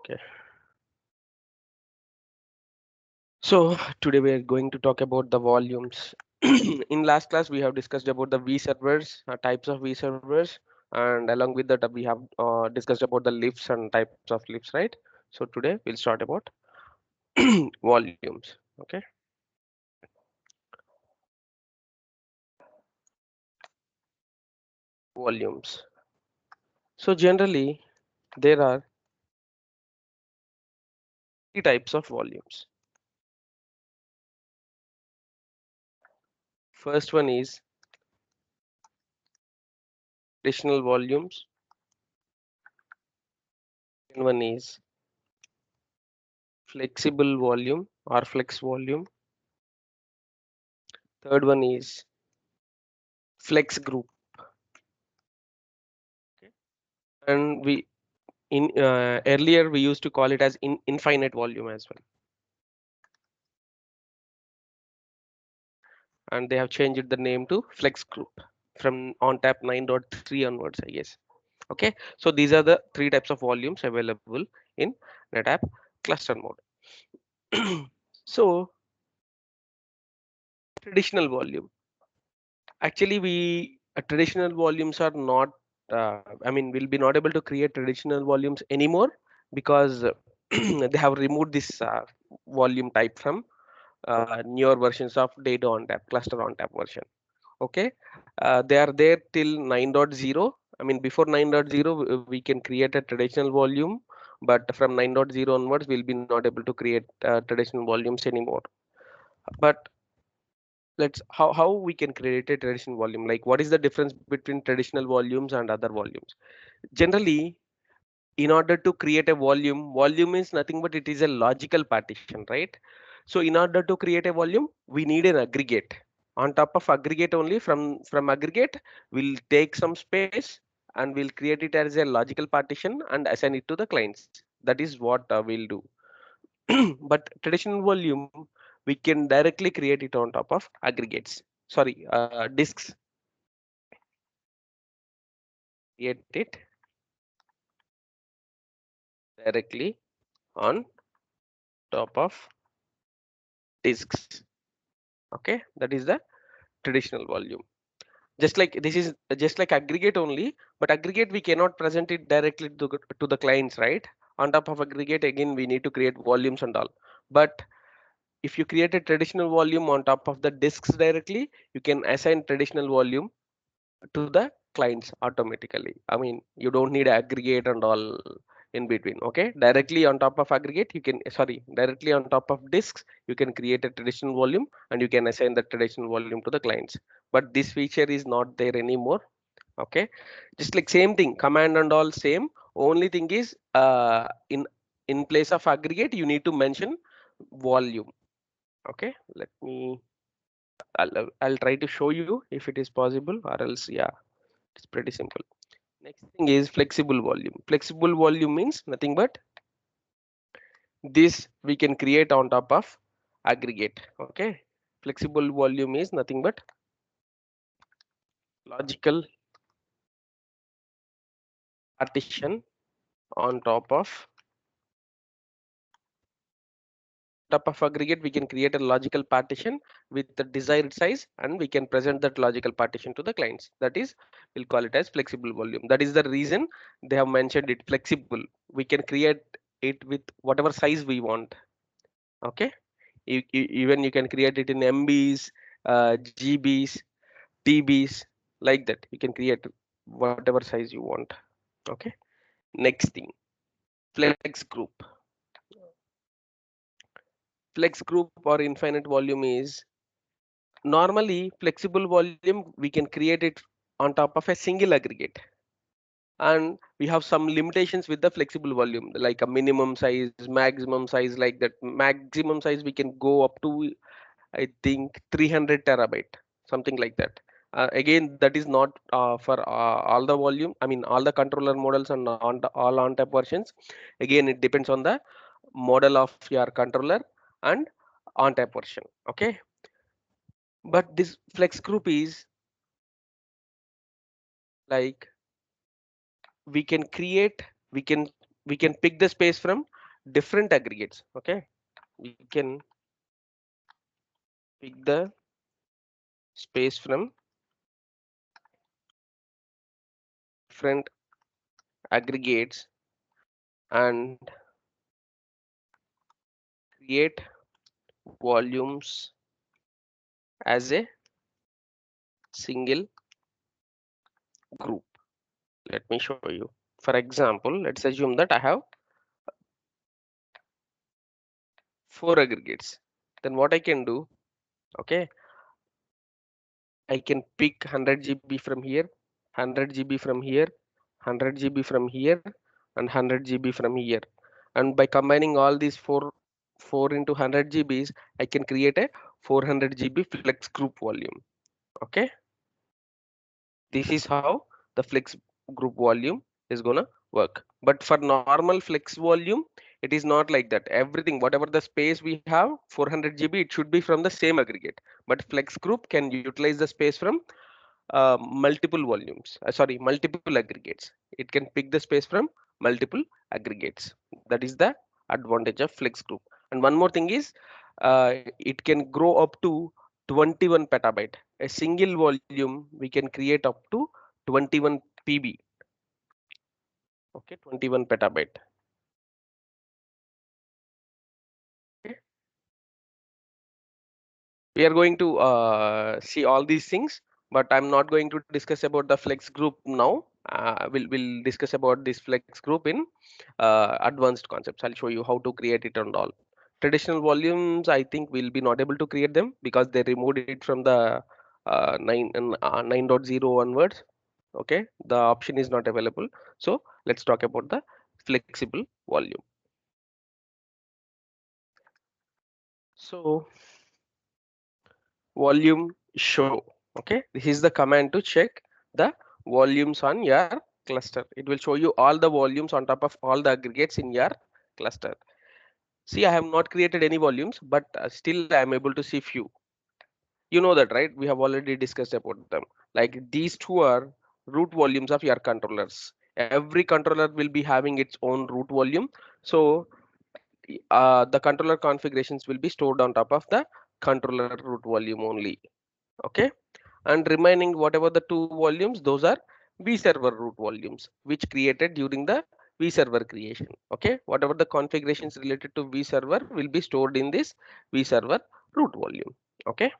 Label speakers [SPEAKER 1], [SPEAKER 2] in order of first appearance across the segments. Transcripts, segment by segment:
[SPEAKER 1] Okay. So today we are going to talk about the volumes. In last class, we have discussed about the V servers, types of V servers, and along with that, we have discussed about the lifts and types of lifts, right? So today we'll start about volumes. Okay. Volumes. So generally, there are three types of volumes. First one is additional volumes. Second one is flexible volume or flex volume. Third one is flex group. Okay. And we in earlier we used to call it as infinite volume as well, and they have changed the name to flex group from ONTAP 9.3 onwards, I guess. Okay, so these are the three types of volumes available in NetApp cluster mode. So traditional volume, actually we traditional volumes are not I mean we'll be not able to create traditional volumes anymore because they have removed this volume type from newer versions of data ONTAP cluster ONTAP version. Okay, they are there till 9.0. I mean before 9.0 we can create a traditional volume, but from 9.0 onwards we'll be not able to create traditional volumes anymore. But let's how we can create a traditional volume, like what is the difference between traditional volumes and other volumes. Generally, in order to create a volume is nothing but it is a logical partition, right? So in order to create a volume we need an aggregate. On top of aggregate, only from aggregate we'll take some space and we'll create it as a logical partition and assign it to the clients. That is what we'll do. But traditional volume we can directly create it on top of aggregates, sorry, disks. Create it directly on top of disks. Okay, that is the traditional volume. Just like this is just like aggregate only, but aggregate we cannot present it directly to the clients, right? On top of aggregate again we need to create volumes and all. But if you create a traditional volume on top of the disks directly, you can assign traditional volume to the clients automatically. I mean, you don't need aggregate and all in between. Okay, directly on top of aggregate, you can, sorry, directly on top of disks, you can create a traditional volume and you can assign the traditional volume to the clients. But this feature is not there anymore. Okay, just like same thing, command and all same. Only thing is in place of aggregate, you need to mention volume. Okay, let me, I'll try to show you if it is possible, or else yeah, it's pretty simple. Next thing is flexible volume. Flexible volume means nothing but this we can create on top of aggregate. Okay, flexible volume is nothing but logical partition on top of aggregate. We can create a logical partition with the desired size and we can present that logical partition to the clients. That is, we'll call it as flexible volume. That is the reason they have mentioned it flexible. We can create it with whatever size we want. Okay, even you can create it in MBs, GBs, TBs, like that. You can create whatever size you want. Okay, next thing, flex group. Flex group or infinite volume is normally flexible volume. We can create it on top of a single aggregate, and we have some limitations with the flexible volume, like a minimum size, maximum size, like that. Maximum size we can go up to, I think, 300 terabyte, something like that. Again, that is not for all the volume. I mean, all the controller models and all ONTAP versions. Again, it depends on the model of your controller and ONTAP version. Okay, but this flex group is like we can create, we can we can pick the space from different aggregates. Okay, we can pick the space from different aggregates and create volumes as a single group. Let me show you. For example, let's assume that I have 4 aggregates. Then what I can do, okay, I can pick 100 GB from here, 100 GB from here, 100 GB from here, and 100 GB from here. And by combining all these four into 100 GBs, I can create a 400 GB flex group volume. Okay, this is how the flex group volume is gonna work. But for normal flex volume, it is not like that. Everything, whatever the space we have, 400 GB, it should be from the same aggregate. But flex group can utilize the space from multiple volumes. Multiple aggregates. It can pick the space from multiple aggregates. That is the advantage of flex group. And one more thing is, it can grow up to 21 petabyte. A single volume we can create up to 21 PB. Okay, 21 petabyte. Okay. We are going to see all these things, but I'm not going to discuss about the flex group now. We'll discuss about this flex group in advanced concepts. I'll show you how to create it and all. Traditional volumes, I think we'll be not able to create them because they removed it from the 9.0 onwards. Okay, the option is not available. So let's talk about the flexible volume. So volume show. Okay, this is the command to check the volumes on your cluster. It will show you all the volumes on top of all the aggregates in your cluster. See, I have not created any volumes, but still I am able to see few. You know that, right? We have already discussed about them. Like these two are root volumes of your controllers. Every controller will be having its own root volume. So the controller configurations will be stored on top of the controller root volume only. Okay, and remaining whatever the two volumes, those are vserver root volumes which created during the vserver creation. Okay, whatever the configurations related to vserver will be stored in this vserver root volume. Okay,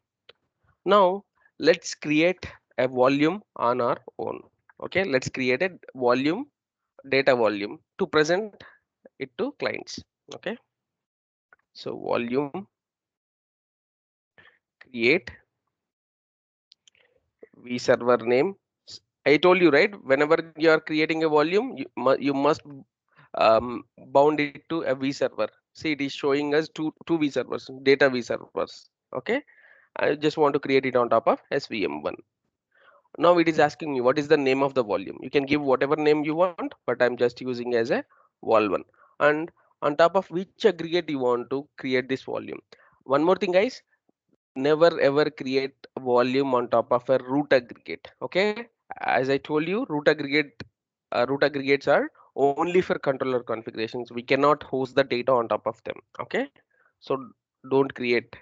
[SPEAKER 1] now let's create a volume on our own. Okay, let's create a volume, data volume, to present it to clients. Okay, so volume create vserver name. I told you, right, whenever you are creating a volume, you must bound it to a vserver. See, it is showing us two vservers, data vservers. Okay, I just want to create it on top of svm1. Now it is asking me what is the name of the volume. You can give whatever name you want, but I'm just using as a vol1. And on top of which aggregate you want to create this volume. One more thing, guys, never ever create volume on top of a root aggregate. Okay, as I told you, root aggregates are only for controller configurations. We cannot host the data on top of them. Okay, so don't create.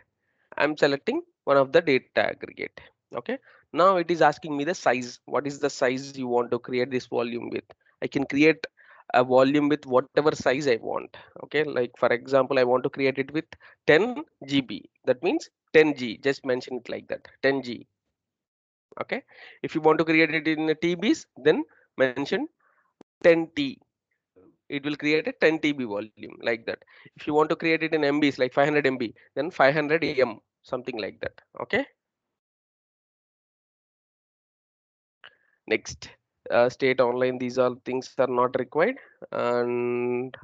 [SPEAKER 1] I'm selecting one of the data aggregate. Okay, now it is asking me the size. What is the size you want to create this volume with? I can create a volume with whatever size I want. Okay, like for example, I want to create it with 10 GB. That means 10G. Just mention it like that, 10G. Okay, if you want to create it in TBs, then mention 10T. It will create a 10 TB volume like that. If you want to create it in MBs like 500 MB, then 500 M, something like that. Okay, next, state online. These all things are not required. And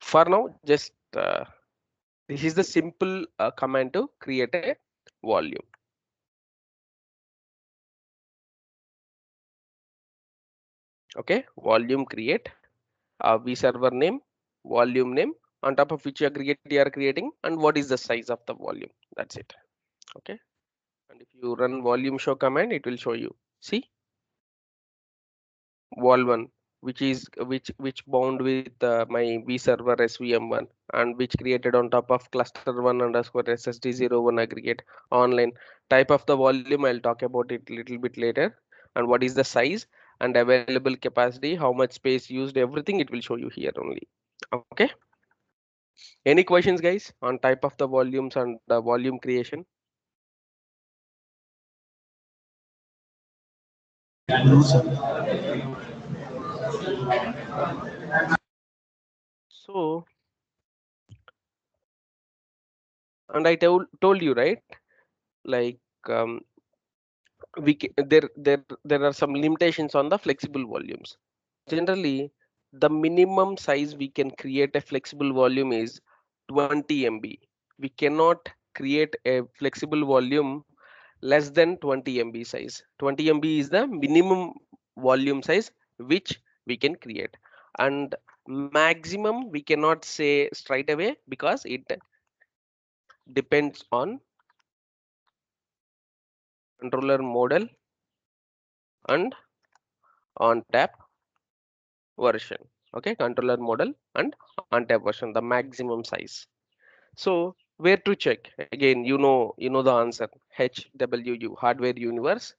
[SPEAKER 1] for now, just this is the simple command to create a volume. Okay, volume create vserver name, volume name, on top of which aggregate you are creating, and what is the size of the volume. That's it. Okay, and if you run volume show command, it will show you. See, vol1, which bound with my V server svm1, and which created on top of cluster1 underscore ssd01 aggregate online. Type of the volume, I'll talk about it little bit later. And what is the size and available capacity, how much space used, everything it will show you here only. Okay, any questions guys on type of the volumes and the volume creation? So, and I told you, right, like um, there are some limitations on the flexible volumes. Generally, the minimum size we can create a flexible volume is 20 MB. We cannot create a flexible volume less than 20 MB size. 20 MB is the minimum volume size which we can create, and maximum we cannot say straight away because it depends on controller model and on tap version. Okay, controller model and on tap version, the maximum size. So where to check? Again, you know the answer. HWU, hardware universe.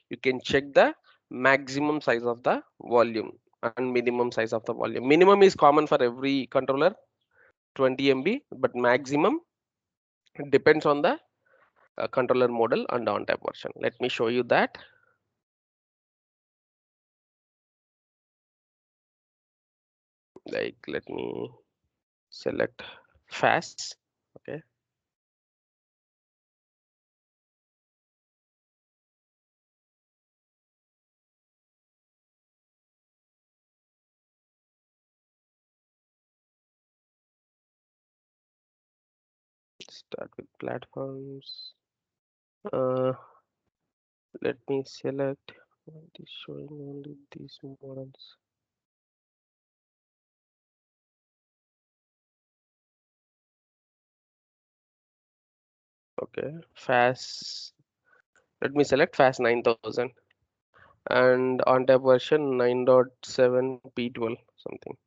[SPEAKER 1] You can check the maximum size of the volume and minimum size of the volume. Minimum is common for every controller, 20 MB, but maximum depends on the controller model and on tap version. Let me show you that. Like, let me select fast. Okay, start with platforms. Uh, Let me select what is showing only these models. Okay, fast. Let me select fast 9000 and on tap version 9.7 P12 something.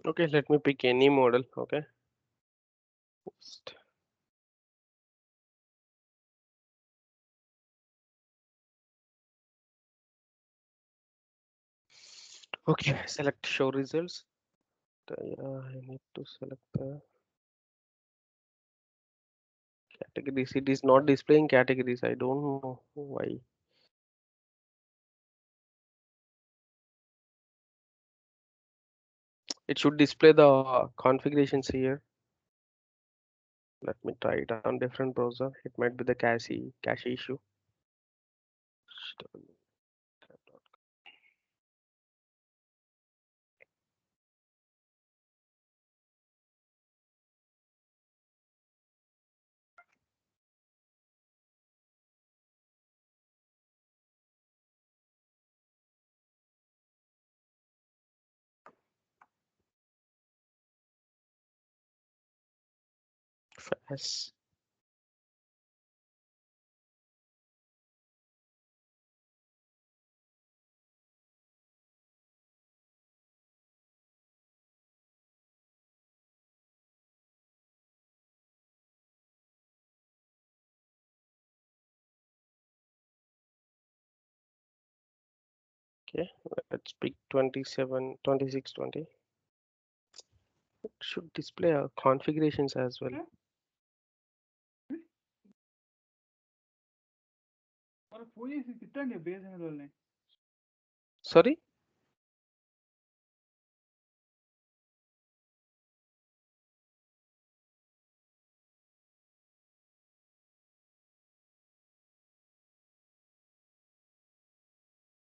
[SPEAKER 1] Okay, let me pick any model. Okay. Okay, select show results. Yeah, I need to select the categories. It is not displaying categories. I don't know why. It should display the configurations here. Let me try it on different browser. It might be the cache issue. fast. Okay, let's pick 27, 26, 20. It should display our configurations as well. Sorry?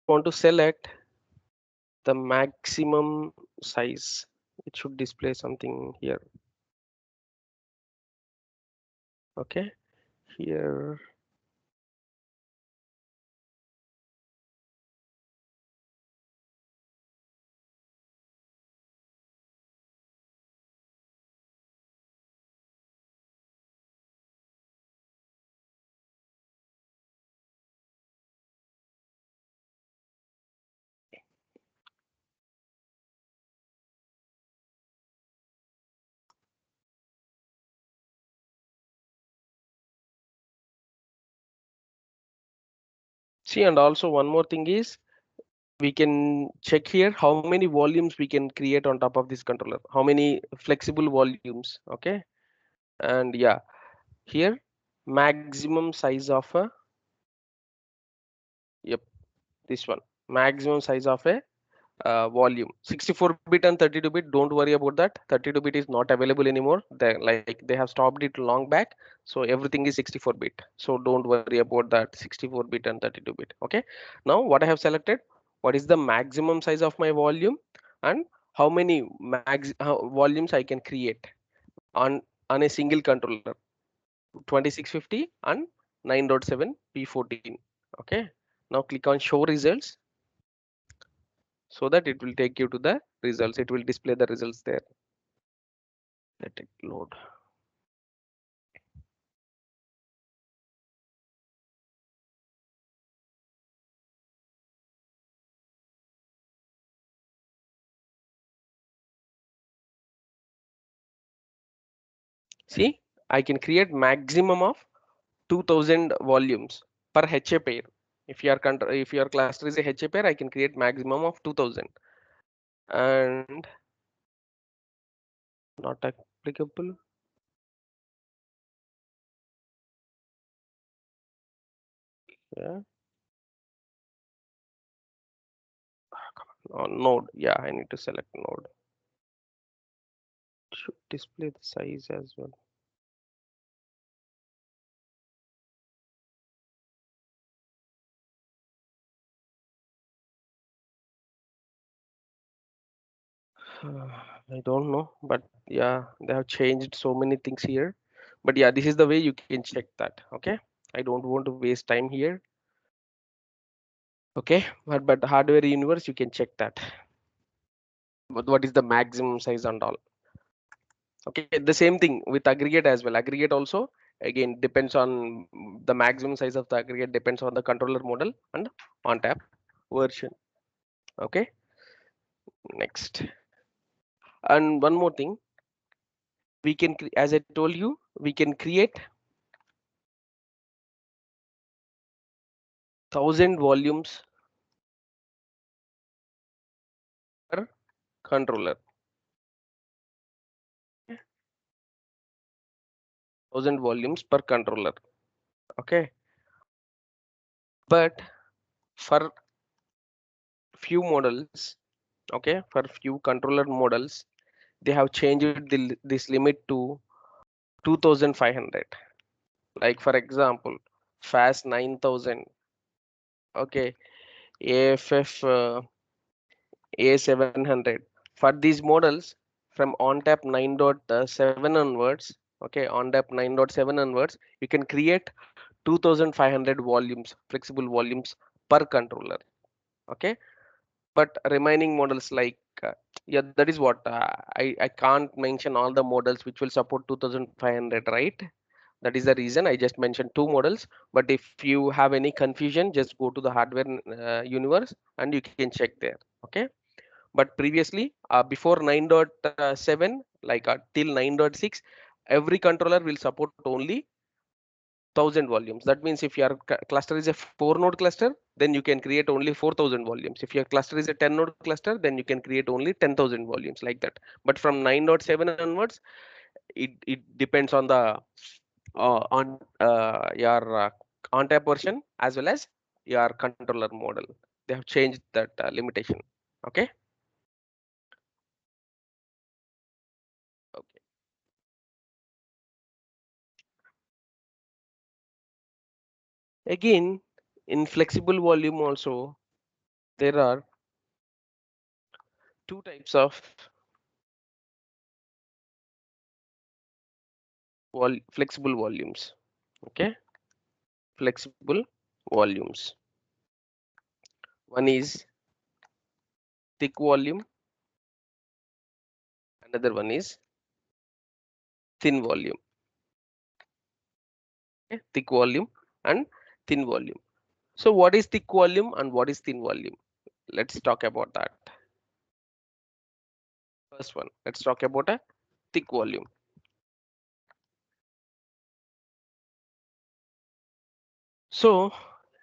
[SPEAKER 1] Want to select the maximum size. It should display something here. Okay, here. See, and also one more thing is we can check here how many volumes we can create on top of this controller, how many flexible volumes. Okay, and yeah, here maximum size of a, yep, this one, maximum size of a volume 64-bit and 32-bit. Don't worry about that. 32-bit is not available anymore. They have stopped it long back, so everything is 64-bit, so don't worry about that 64-bit and 32-bit. Okay, now what I have selected, what is the maximum size of my volume and how many volumes I can create on a single controller, 2650 and 9.7 p14. Okay, now click on show results so that it will take you to the results. It will display the results there. Let it load. See, I can create maximum of 2000 volumes per HA pair. If your cluster is a HA pair, I can create maximum of 2000 and not applicable. Yeah, on node. Yeah, I need to select node. Should display the size as well. I don't know, but yeah, they have changed so many things here. But yeah, this is the way you can check that. Okay, I don't want to waste time here. Okay, but hardware universe, you can check that. But what is the maximum size and all? Okay, the same thing with aggregate as well. Aggregate also again depends on the maximum size of the aggregate depends on the controller model and on tap version. Okay, next. And one more thing, we can, as I told you, we can create 1000 volumes per controller. 1000 volumes per controller. Okay, but for few models, okay, for few controller models, they have changed this limit to 2500. Like for example, fast 9000. Okay, AFF A700. For these models from ONTAP 9.7 onwards, okay, ONTAP 9.7 onwards, you can create 2500 volumes, flexible volumes per controller. Okay, but remaining models like yeah, that is what I can't mention all the models which will support 2500, right? That is the reason I just mentioned two models. But if you have any confusion, just go to the hardware universe and you can check there. Okay. But previously, before 9.7, like till 9.6, every controller will support only 1000 volumes. That means if your cluster is a 4 node cluster, then you can create only 4000 volumes. If your cluster is a 10 node cluster, then you can create only 10,000 volumes, like that. But from 9.7 onwards, it depends on the on your on tap version as well as your controller model. They have changed that limitation. Okay. Okay. Again, in flexible volume also, there are two types of flexible volumes. Okay. Flexible volumes. One is thick volume, another one is thin volume. Okay? Thick volume and thin volume. So what is thick volume and what is thin volume? Let's talk about that. First one, let's talk about a thick volume. So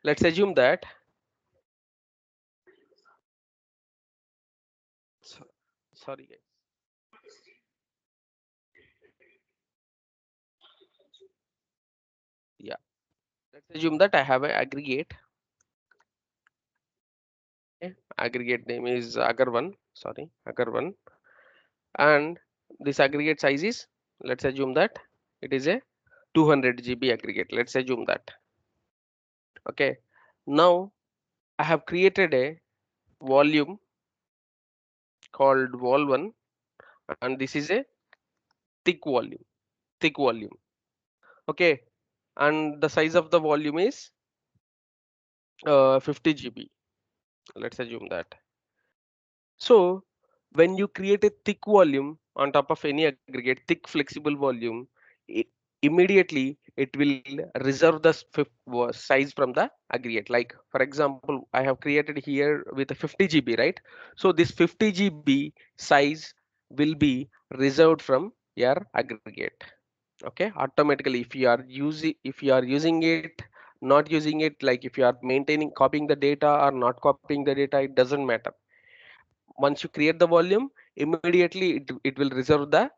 [SPEAKER 1] let's assume that so- sorry guys. Yeah, let's assume that I have an aggregate. Okay? Aggregate name is agar1, sorry, agar1, and this aggregate size is, let's assume that it is a 200 GB aggregate. Let's assume that. Okay. Now I have created a volume called vol1, and this is a thick volume. Thick volume. Okay. And the size of the volume is 50 GB. Let's assume that. So when you create a thick volume on top of any aggregate, thick flexible volume, i- immediately it will reserve the size from the aggregate. Like for example, I have created here with a 50 GB, right? So this 50 GB size will be reserved from your aggregate. Okay, automatically if you are using it, not using it, like if you are maintaining copying the data or not copying the data, it doesn't matter. Once you create the volume, immediately it will reserve the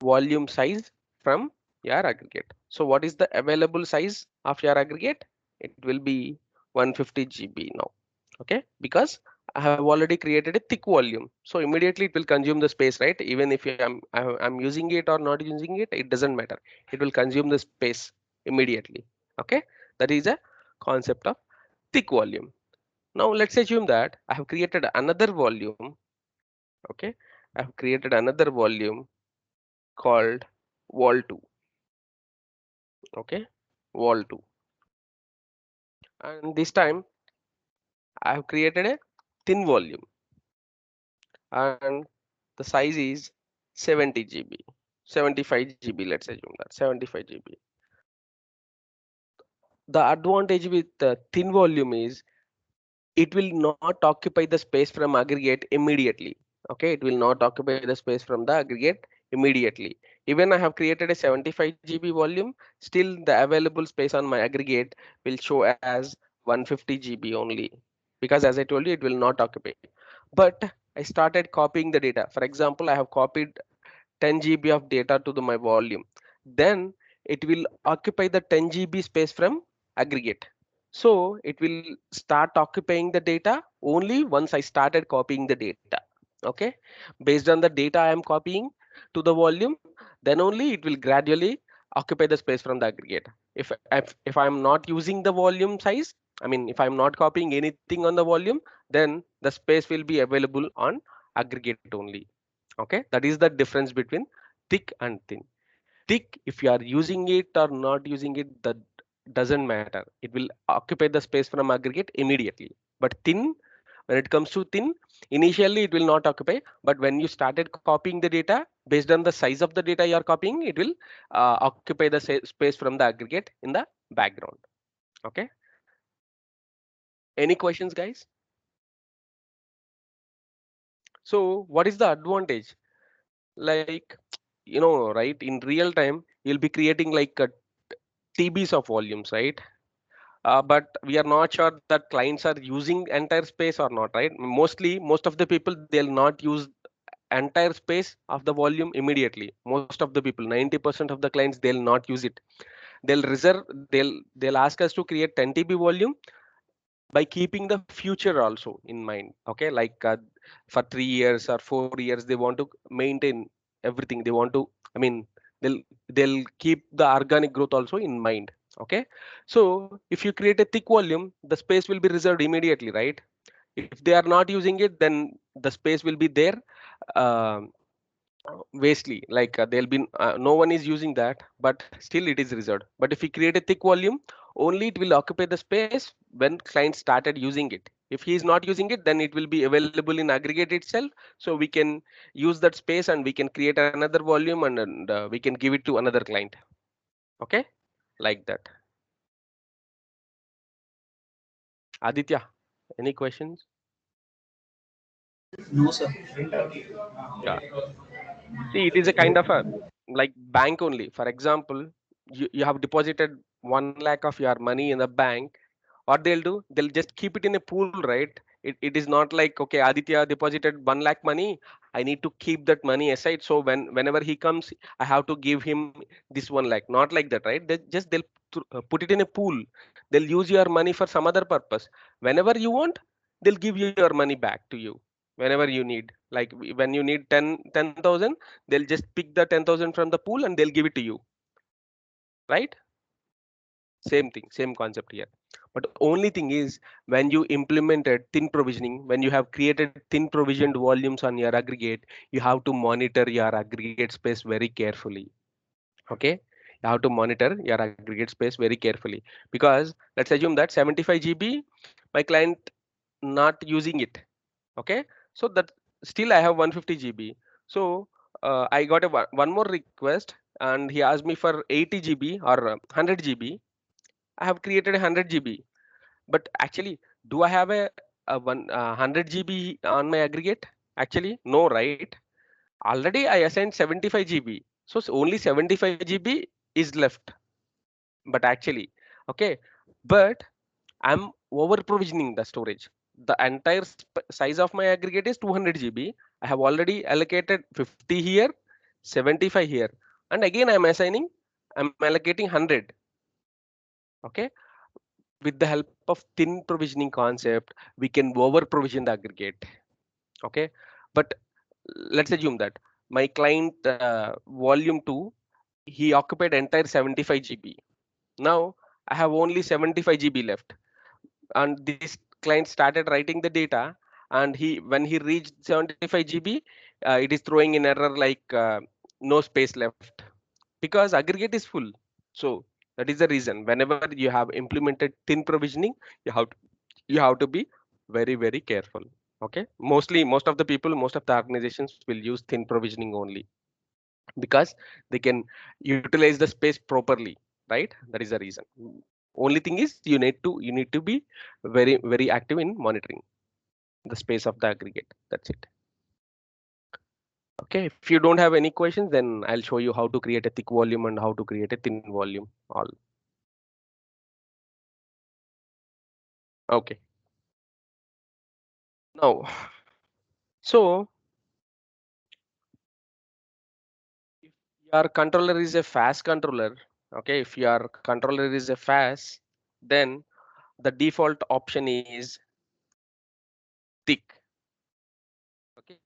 [SPEAKER 1] volume size from your aggregate. So what is the available size of your aggregate? It will be 150 GB now. Okay, because I have already created a thick volume, so immediately it will consume the space, right? Even if I'm using it or not using it, it doesn't matter. It will consume the space immediately. Okay, that is a concept of thick volume. Now let's assume that I have created another volume. Okay, I have created another volume called vol2. Okay, vol2, and this time I have created a thin volume, and the size is 70 GB, 75 GB. Let's assume that 75 GB. The advantage with the thin volume is it will not occupy the space from aggregate immediately. Okay, it will not occupy the space from the aggregate immediately. Even I have created a 75 GB volume, still the available space on my aggregate will show as 150 GB only, because as I told you, it will not occupy. But I started copying the data. For example, I have copied 10 GB of data to my volume, then it will occupy the 10 GB space from aggregate. So it will start occupying the data only once I started copying the data. Okay, based on the data I am copying to the volume, then only it will gradually occupy the space from the aggregate. If I'm not using the volume size, I mean if I'm not copying anything on the volume, then the space will be available on aggregate only. Okay, that is the difference between thick and thin. Thick, if you are using it or not using it, that doesn't matter, it will occupy the space from aggregate immediately. But thin, When it comes to thin, initially it will not occupy, but when you started copying the data based on the size of the data you are copying, it will occupy the space from the aggregate in the background. Okay. Any questions, guys? So what is the advantage? Like, right, in real time, you'll be creating like a TBs of volumes, right? But we are not sure that clients are using entire space or not, right? Mostly, most of the people, they'll not use entire space of the volume immediately. Most of the people, 90% of the clients, they'll not use it. They'll reserve, they'll ask us to create 10 TB volume by keeping the future also in mind. Okay, like for 3 years or 4 years, they want to maintain everything. They want to, I mean, they'll they'll keep the organic growth also in mind. Okay, so if you create a thick volume, the space will be reserved immediately, right? If they are not using it, then the space will be there. um Vastly, like there'll be no one is using that, but still it is reserved. But if we create a thick volume, only it will occupy the space when client started using it. If he is not using it, then it will be available in aggregate itself, so we can use that space and we can create another volume, and we can give it to another client. Okay, like that. Aditya, any questions?
[SPEAKER 2] No, sir.
[SPEAKER 1] Yeah. See, it is a kind of a like bank only. For example, you have deposited 1 lakh of your money in the bank. What they'll do, they'll just keep it in a pool, right? It is not like, okay, Aditya deposited 1 lakh money. I need to keep that money aside. So whenever he comes, I have to give him this 1 lakh. Not like that, right? They'll put it in a pool. They'll use your money for some other purpose. Whenever you want, they'll give you your money back to you whenever you need. Like when you need 10,000, they'll just pick the 10,000 from the pool and they'll give it to you, right? Same thing, same concept here. But only thing is, when you implemented thin provisioning, when you have created thin provisioned volumes on your aggregate, you have to monitor your aggregate space very carefully. Okay, you have to monitor your aggregate space very carefully, because let's assume that 75 GB, my client not using it. Okay, so that still I have 150 GB. So I got a one more request, and he asked me for 80 GB or 100 GB. I have created 100 GB, but actually, do I have a 100 GB on my aggregate? Actually, no, right? Already I assigned 75 GB, so only 75 GB is left. But actually, okay, but I'm over provisioning the storage. The entire size of my aggregate is 200 GB. I have already allocated 50 here, 75 here, and again I'm allocating 100. Okay, with the help of thin provisioning concept, we can over provision the aggregate. Okay, but let's assume that my client volume 2, he occupied entire 75 GB. Now I have only 75 GB left, and this client started writing the data, and he when he reached 75 GB, it is throwing an error like no space left, because aggregate is full. So that is the reason, whenever you have implemented thin provisioning, you have to, you have to be very careful. Okay, mostly most of the people, most of the organizations will use thin provisioning only, because they can utilize the space properly, right? That is the reason. Only thing is, you need to be very active in monitoring the space of the aggregate. That's it. Okay, if you don't have any questions, then I'll show you how to create a thick volume and how to create a thin volume all. Okay, now, so if your controller is a fast controller, okay, if your controller is a fast, then the default option is thick. Okay,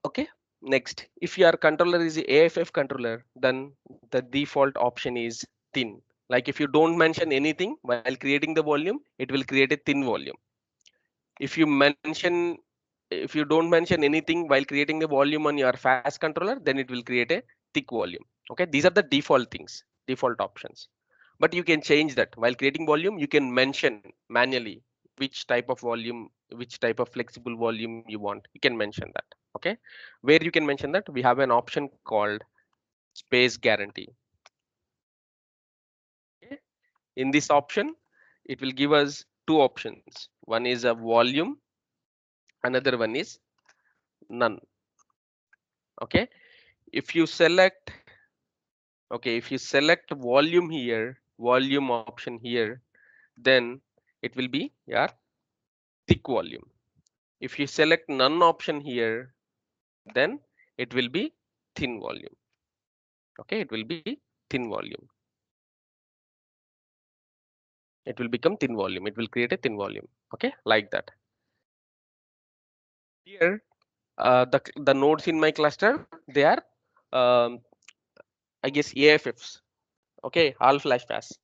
[SPEAKER 1] okay. Next, if your controller is a AFF controller, then the default option is thin. Like if you don't mention anything while creating the volume, it will create a thin volume. If you mention, if you don't mention anything while creating the volume on your fast controller, then it will create a thick volume. Okay, these are the default things, default options. but you can change that. While creating volume, you can mention manually which type of volume, which type of flexible volume you want. You can mention that. Okay, where you can mention that, we have an option called space guarantee. Okay. In this option, it will give us two options. One is a volume, another one is none. Okay, if you select, okay, if you select volume here, volume option here, then it will be your thick volume. If you select none option here, then it will be thin volume. Okay, it will be thin volume. It will become thin volume. It will create a thin volume. Okay, like that. Here, the nodes in my cluster, they are, um, I guess, AFFs. Okay, all flash paths.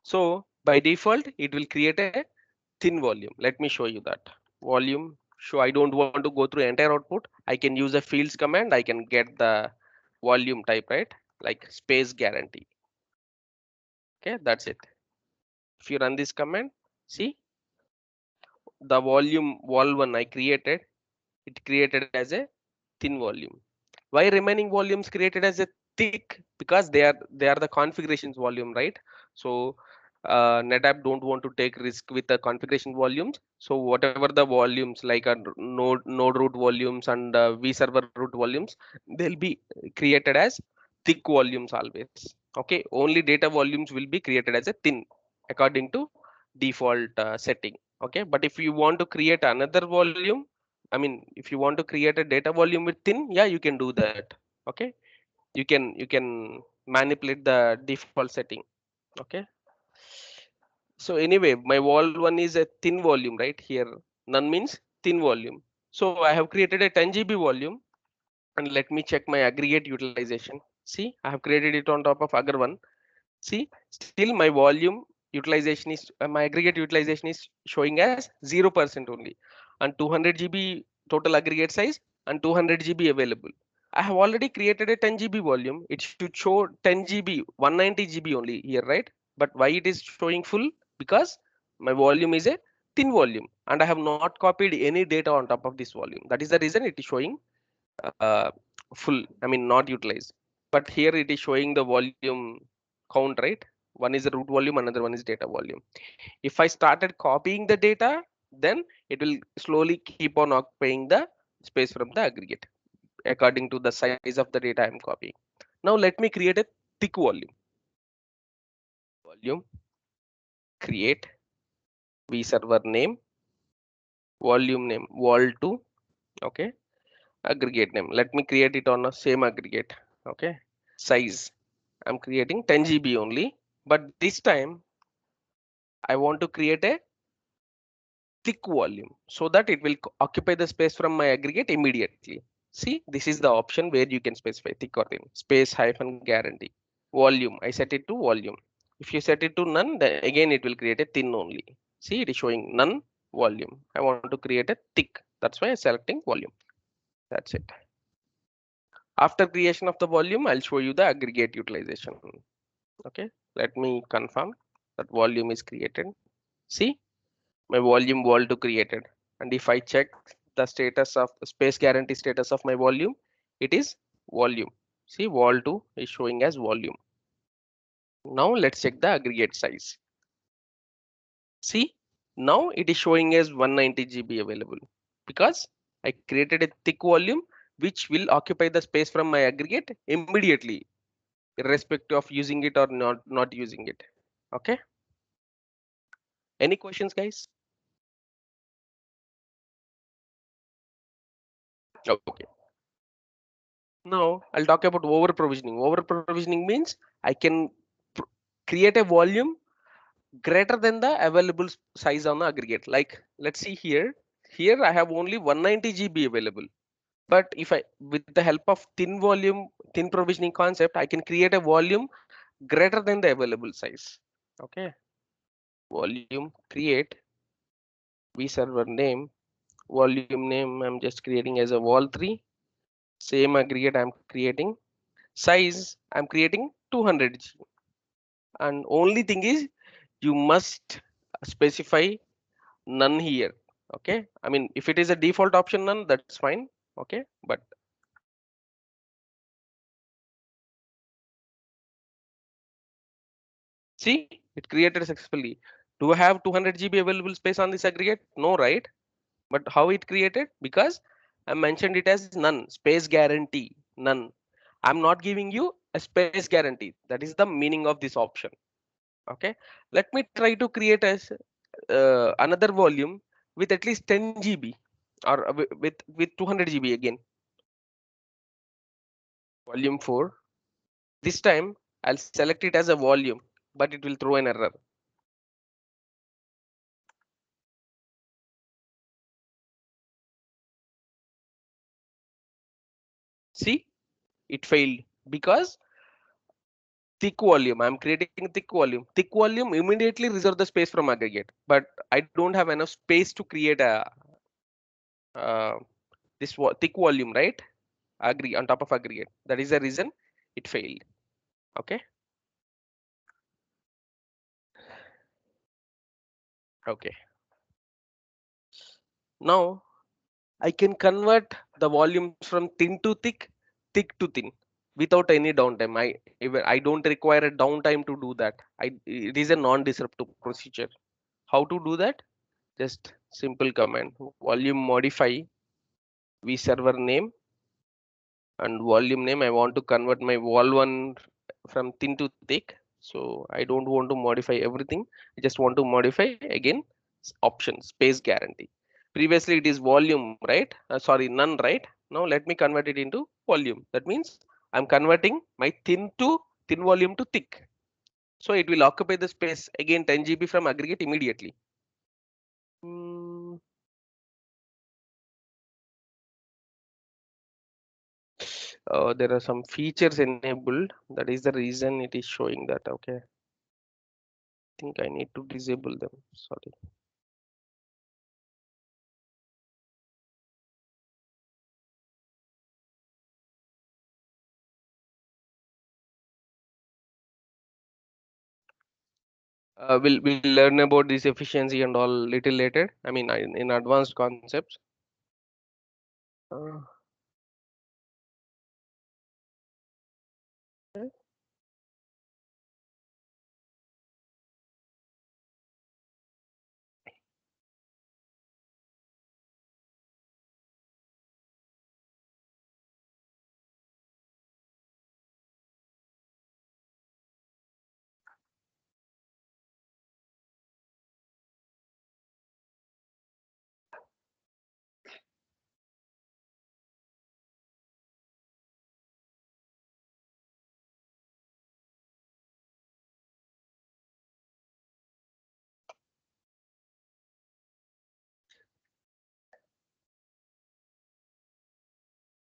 [SPEAKER 1] So by default, it will create a thin volume. Let me show you that. Volume. So I don't want to go through entire output. I can use a fields command. I can get the volume type, right? Like space guarantee. Okay, that's it. If you run this command, see the volume vol1 I created, it created as a thin volume. Why remaining volumes created as a thick? Because they are the configurations volume, right? So NetApp don't want to take risk with the configuration volumes. So whatever the volumes like a node root volumes and vServer root volumes, they'll be created as thick volumes always. Okay, only data volumes will be created as a thin according to default setting. Okay, but if you want to create another volume, I mean, if you want to create a data volume with thin, yeah, you can do that. Okay, you can manipulate the default setting. Okay, so anyway, my wall one is a thin volume, right? Here, none means thin volume. So I have created a 10 GB volume, and let me check my aggregate utilization. See, I have created it on top of Agar one. See, still my volume utilization is my aggregate utilization is showing as 0% only, and 200 GB total aggregate size and 200 GB available. I have already created a 10 GB volume. It should show 10 GB, 190 GB only here, right? But why it is showing full? Because my volume is a thin volume, and I have not copied any data on top of this volume. That is the reason it is showing uh, full. I mean, not utilized. But here it is showing the volume count, right? One is the root volume, another one is data volume. If I started copying the data, then it will slowly keep on occupying the space from the aggregate according to the size of the data I'm copying. Now let me create a thick volume. Volume, create, vServer name, volume name, vol2, okay, aggregate name. Let me create it on a same aggregate, okay. Size, I'm creating 10 GB only, but this time I want to create a thick volume so that it will occupy the space from my aggregate immediately. See, this is the option where you can specify thick or thin, space hyphen guarantee. Volume, I set it to volume. If you set it to none, then again it will create a thin only. See, it is showing none volume. I want to create a thick. That's why I'm selecting volume. That's it. After creation of the volume, I'll show you the aggregate utilization. Okay, let me confirm that volume is created. See, my volume vol2 created, and if I check the status of space guarantee status of my volume, it is volume. See, vol2 is showing as volume. Now let's check the aggregate size. See, now it is showing as 190 GB available because I created a thick volume which will occupy the space from my aggregate immediately, irrespective of using it or not using it. Okay, any questions, guys? Okay, now I'll talk about over provisioning. Over provisioning means I can create a volume greater than the available size on the aggregate. Like, let's see here. Here I have only 190 GB available. But if I, with the help of thin volume, thin provisioning concept, I can create a volume greater than the available size. Okay. Volume create vServer name, volume name I'm just creating as a vol3. Same aggregate I'm creating. Size I'm creating 200 G. and only thing is you must specify none here. Okay, I mean if it is a default option none, that's fine. Okay, but see, it created successfully. Do I have 200 GB available space on this aggregate? No, right? But how it created? Because I mentioned it as none, space guarantee, none. I'm not giving you a space guarantee. That is the meaning of this option. Okay, let me try to create another volume with at least 10 GB or with 200 GB again. Volume 4. This time I'll select it as a volume, but it will throw an error. See, it failed because thick volume. I'm creating thick volume. Thick volume immediately reserve the space from aggregate, but I don't have enough space to create a uh, thick volume, right? Agree on top of aggregate. That is the reason it failed. Okay. Okay. Now I can convert the volumes from thin to thick, thick to thin without any downtime. I don't require a downtime to do that. It is a non-disruptive procedure. How to do that? Just simple command volume modify vserver name and volume name. I want to convert my vol1 from thin to thick, so I don't want to modify everything. I just want to modify again option space guarantee. Previously it is volume, right? Sorry, none, right? Now let me convert it into volume. That means I'm converting my thin volume to thick, so it will occupy the space again 10 GB from aggregate immediately. Hmm. There are some features enabled. That is the reason it is showing that. Okay, think I need to disable them. Sorry. We'll learn about this efficiency and all little later. I mean, in advanced concepts. Uh,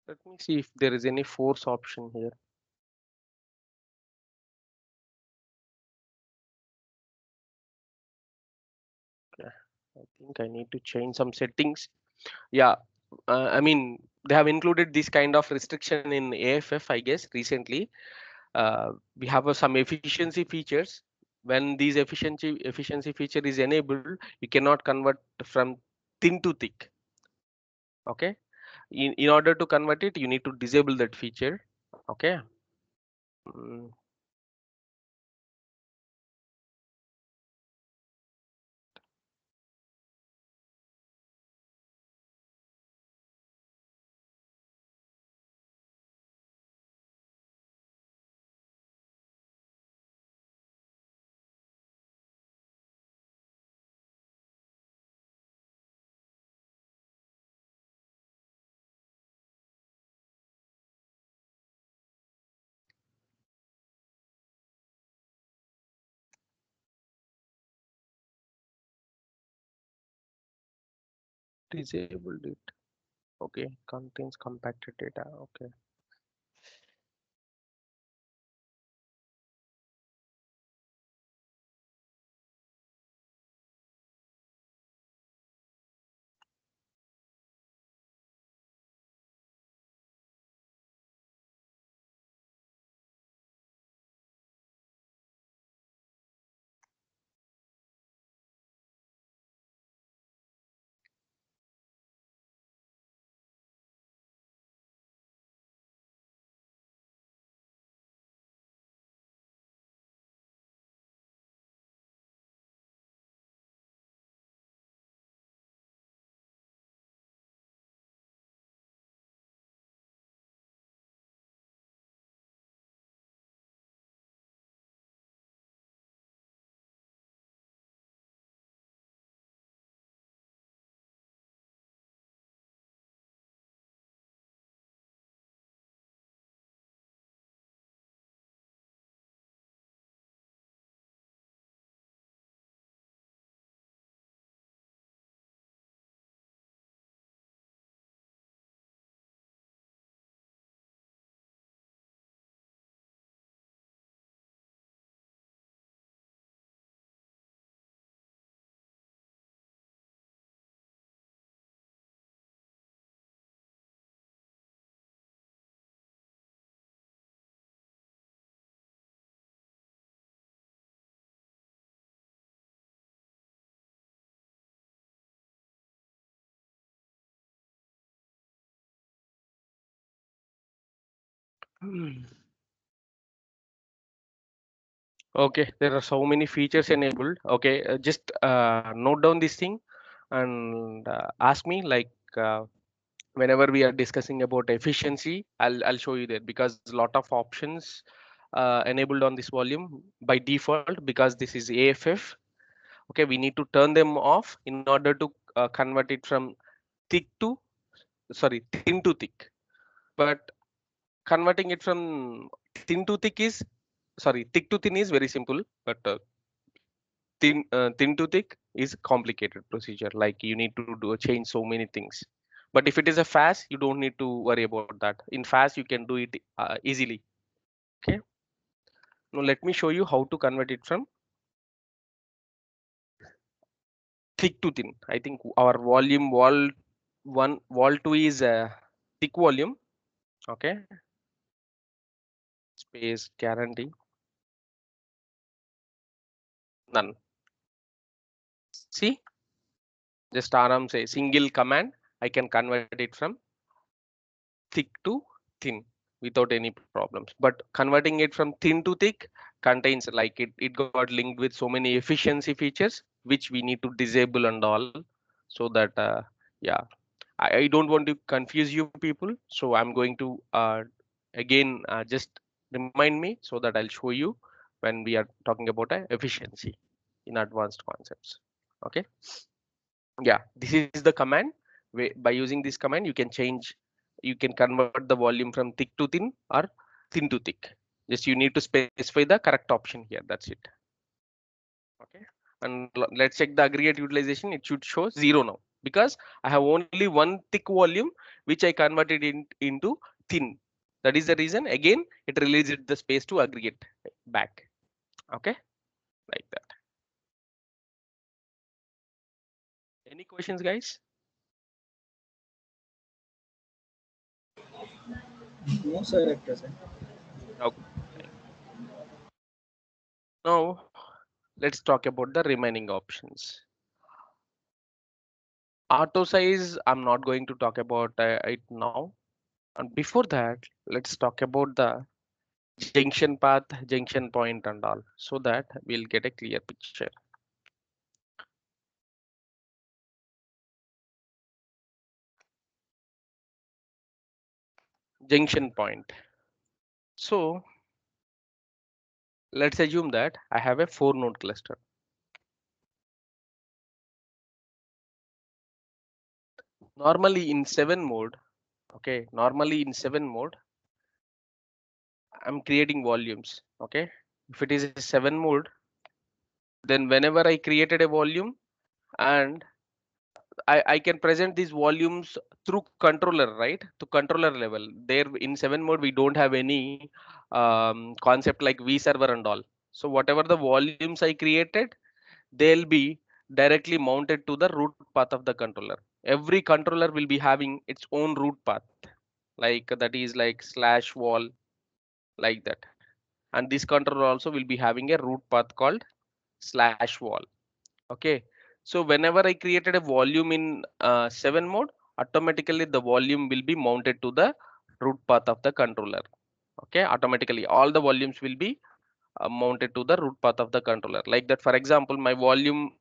[SPEAKER 1] Let me see if there is any force option here. Okay. I think I need to change some settings. Yeah, I mean they have included this kind of restriction in AFF, I guess, recently. We have some efficiency features. When these efficiency feature is enabled, you cannot convert from thin to thick. Okay, in order to convert it, you need to disable that feature. Okay. Mm, disabled it. Okay, contains compacted data. Okay. Okay, there are so many features enabled. Okay, just note down this thing and ask me like whenever we are discussing about efficiency, I'll show you that because a lot of options enabled on this volume by default because this is AFF. Okay, we need to turn them off in order to convert it from thick to thin to thick. But converting it from thin to thick is thick to thin is very simple, but thin to thick is complicated procedure. Like you need to do change so many things. But if it is a fast, you don't need to worry about that. In fast, you can do it easily. Okay. Now let me show you how to convert it from thick to thin. I think our volume wall one wall two is thick volume. Okay. Space guarantee none. See, just Aram say single command. I can convert it from thick to thin without any problems. But converting it from thin to thick contains like it got linked with so many efficiency features which we need to disable and all. So that yeah, I don't want to confuse you people. So I'm going to again just remind me so that I'll show you when we are talking about efficiency in advanced concepts. Okay. Yeah, this is the command. By using this command, you can convert the volume from thick to thin or thin to thick. Just you need to specify the correct option here. That's it. Okay. And let's check the aggregate utilization. It should show 0 now because I have only one thick volume which I converted into thin. That is the reason. Again, it releases the space to aggregate back. Okay, like that. Any questions, guys?
[SPEAKER 2] No, sir, at present.
[SPEAKER 1] Okay. Now let's talk about the remaining options. Auto size, I'm not going to talk about it now. And before that, let's talk about the junction path, junction point and all, so that we'll get a clear picture. Junction point. So let's assume that I have a 4 node cluster. Normally in 7 mode, okay, normally in 7 mode, I'm creating volumes. Okay, if it is a 7 mode, then whenever I created a volume and I can present these volumes through controller, right? To controller level. There in 7 mode, we don't have any concept like V server and all. So whatever the volumes I created, they'll be directly mounted to the root path of the controller. Every controller will be having its own root path, like that is like slash wall, like that. And this controller also will be having a root path called slash wall. Okay, so whenever I created a volume in 7 mode, automatically the volume will be mounted to the root path of the controller. Okay, automatically all the volumes will be mounted to the root path of the controller. Like that, for example, my volume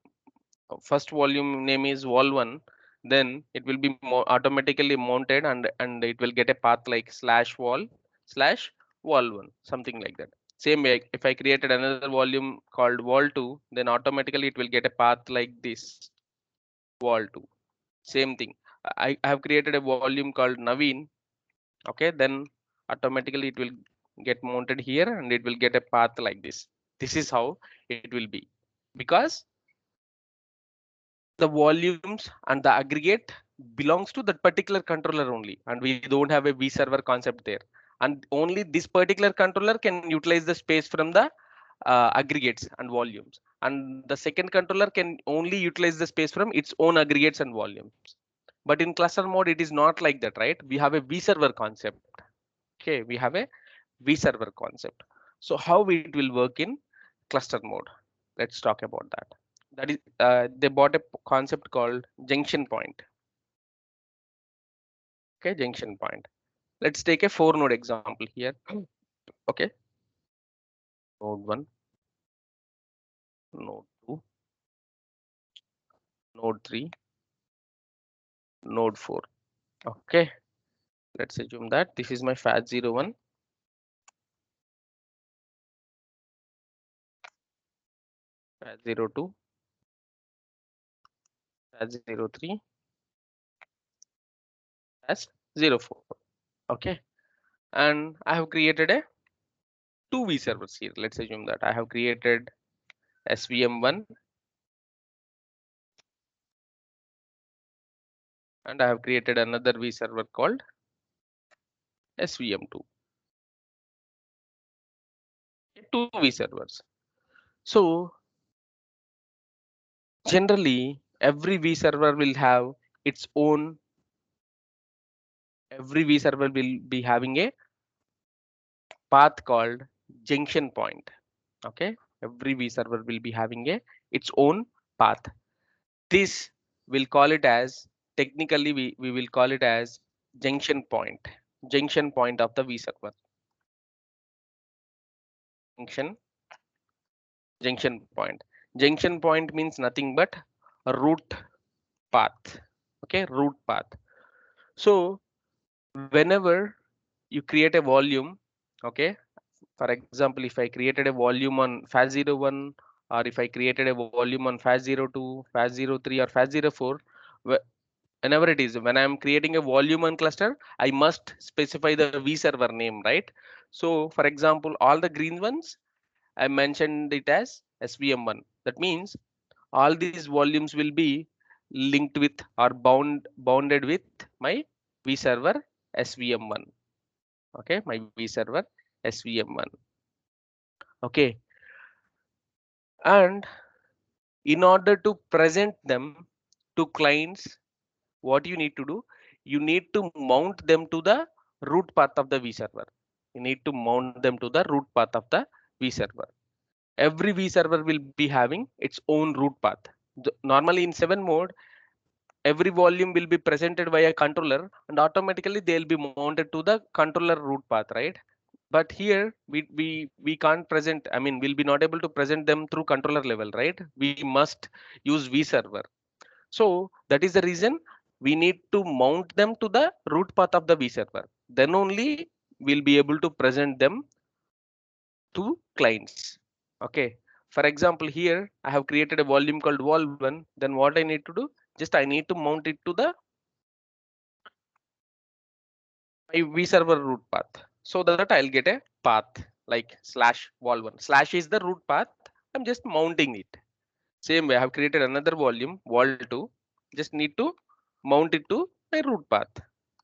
[SPEAKER 1] first volume name is wall1, then it will be automatically mounted and it will get a path like slash wall slash wall1, something like that. Same way, if I created another volume called wall2, then automatically it will get a path like this, wall2. Same thing. I have created a volume called Naveen. Okay, then automatically it will get mounted here and it will get a path like this. This is how it will be because the volumes and the aggregate belongs to that particular controller only, and we don't have a V server concept there. And only this particular controller can utilize the space from the aggregates and volumes, and the second controller can only utilize the space from its own aggregates and volumes. But in cluster mode, it is not like that, right? We have a V server concept. Okay, we have a V server concept. So how it will work in cluster mode? Let's talk about that. That is, they bought a concept called junction point. Okay, junction point. Let's take a 4 node example here. Okay, node 1, node 2, node 3, node 4. Okay, let's assume that this is my FAT01, FAT02, FAT03, FAT04. Okay, and I have created a two V servers here. Let's assume that I have created SVM1 and I have created another V server called SVM2. Two V servers. So generally every V server will have its own, every V server will be having a path called junction point. Okay, every V server will be having a its own path. This we'll call it as, technically we will call it as junction point. Junction point of the V server. Junction junction point. Junction point means nothing but a root path. Okay, root path. So whenever you create a volume, okay, for example, if I created a volume on FAT01, or if I created a volume on FAT02, FAT03, or FAT04, whenever it is, when I'm creating a volume on cluster, I must specify the V server name, right? So for example, all the green ones, I mentioned it as SVM1. That means all these volumes will be linked with or bounded with my V server SVM1. Okay, my V server SVM1. Okay, and in order to present them to clients, what you need to do, you need to mount them to the root path of the V server. You need to mount them to the root path of the V server. Every V server will be having its own root path. Normally in 7 mode, every volume will be presented by a controller and automatically they'll be mounted to the controller root path, right? But here we can't present, I mean, we'll be not able to present them through controller level, right? We must use V server. So that is the reason we need to mount them to the root path of the V server. Then only we'll be able to present them to clients. Okay. For example, here I have created a volume called vol1. Then what I need to do? Just I need to mount it to the my V server root path, so that I'll get a path like slash vol1. Slash is the root path. I'm just mounting it. Same way, I have created another volume vol2. Just need to mount it to my root path.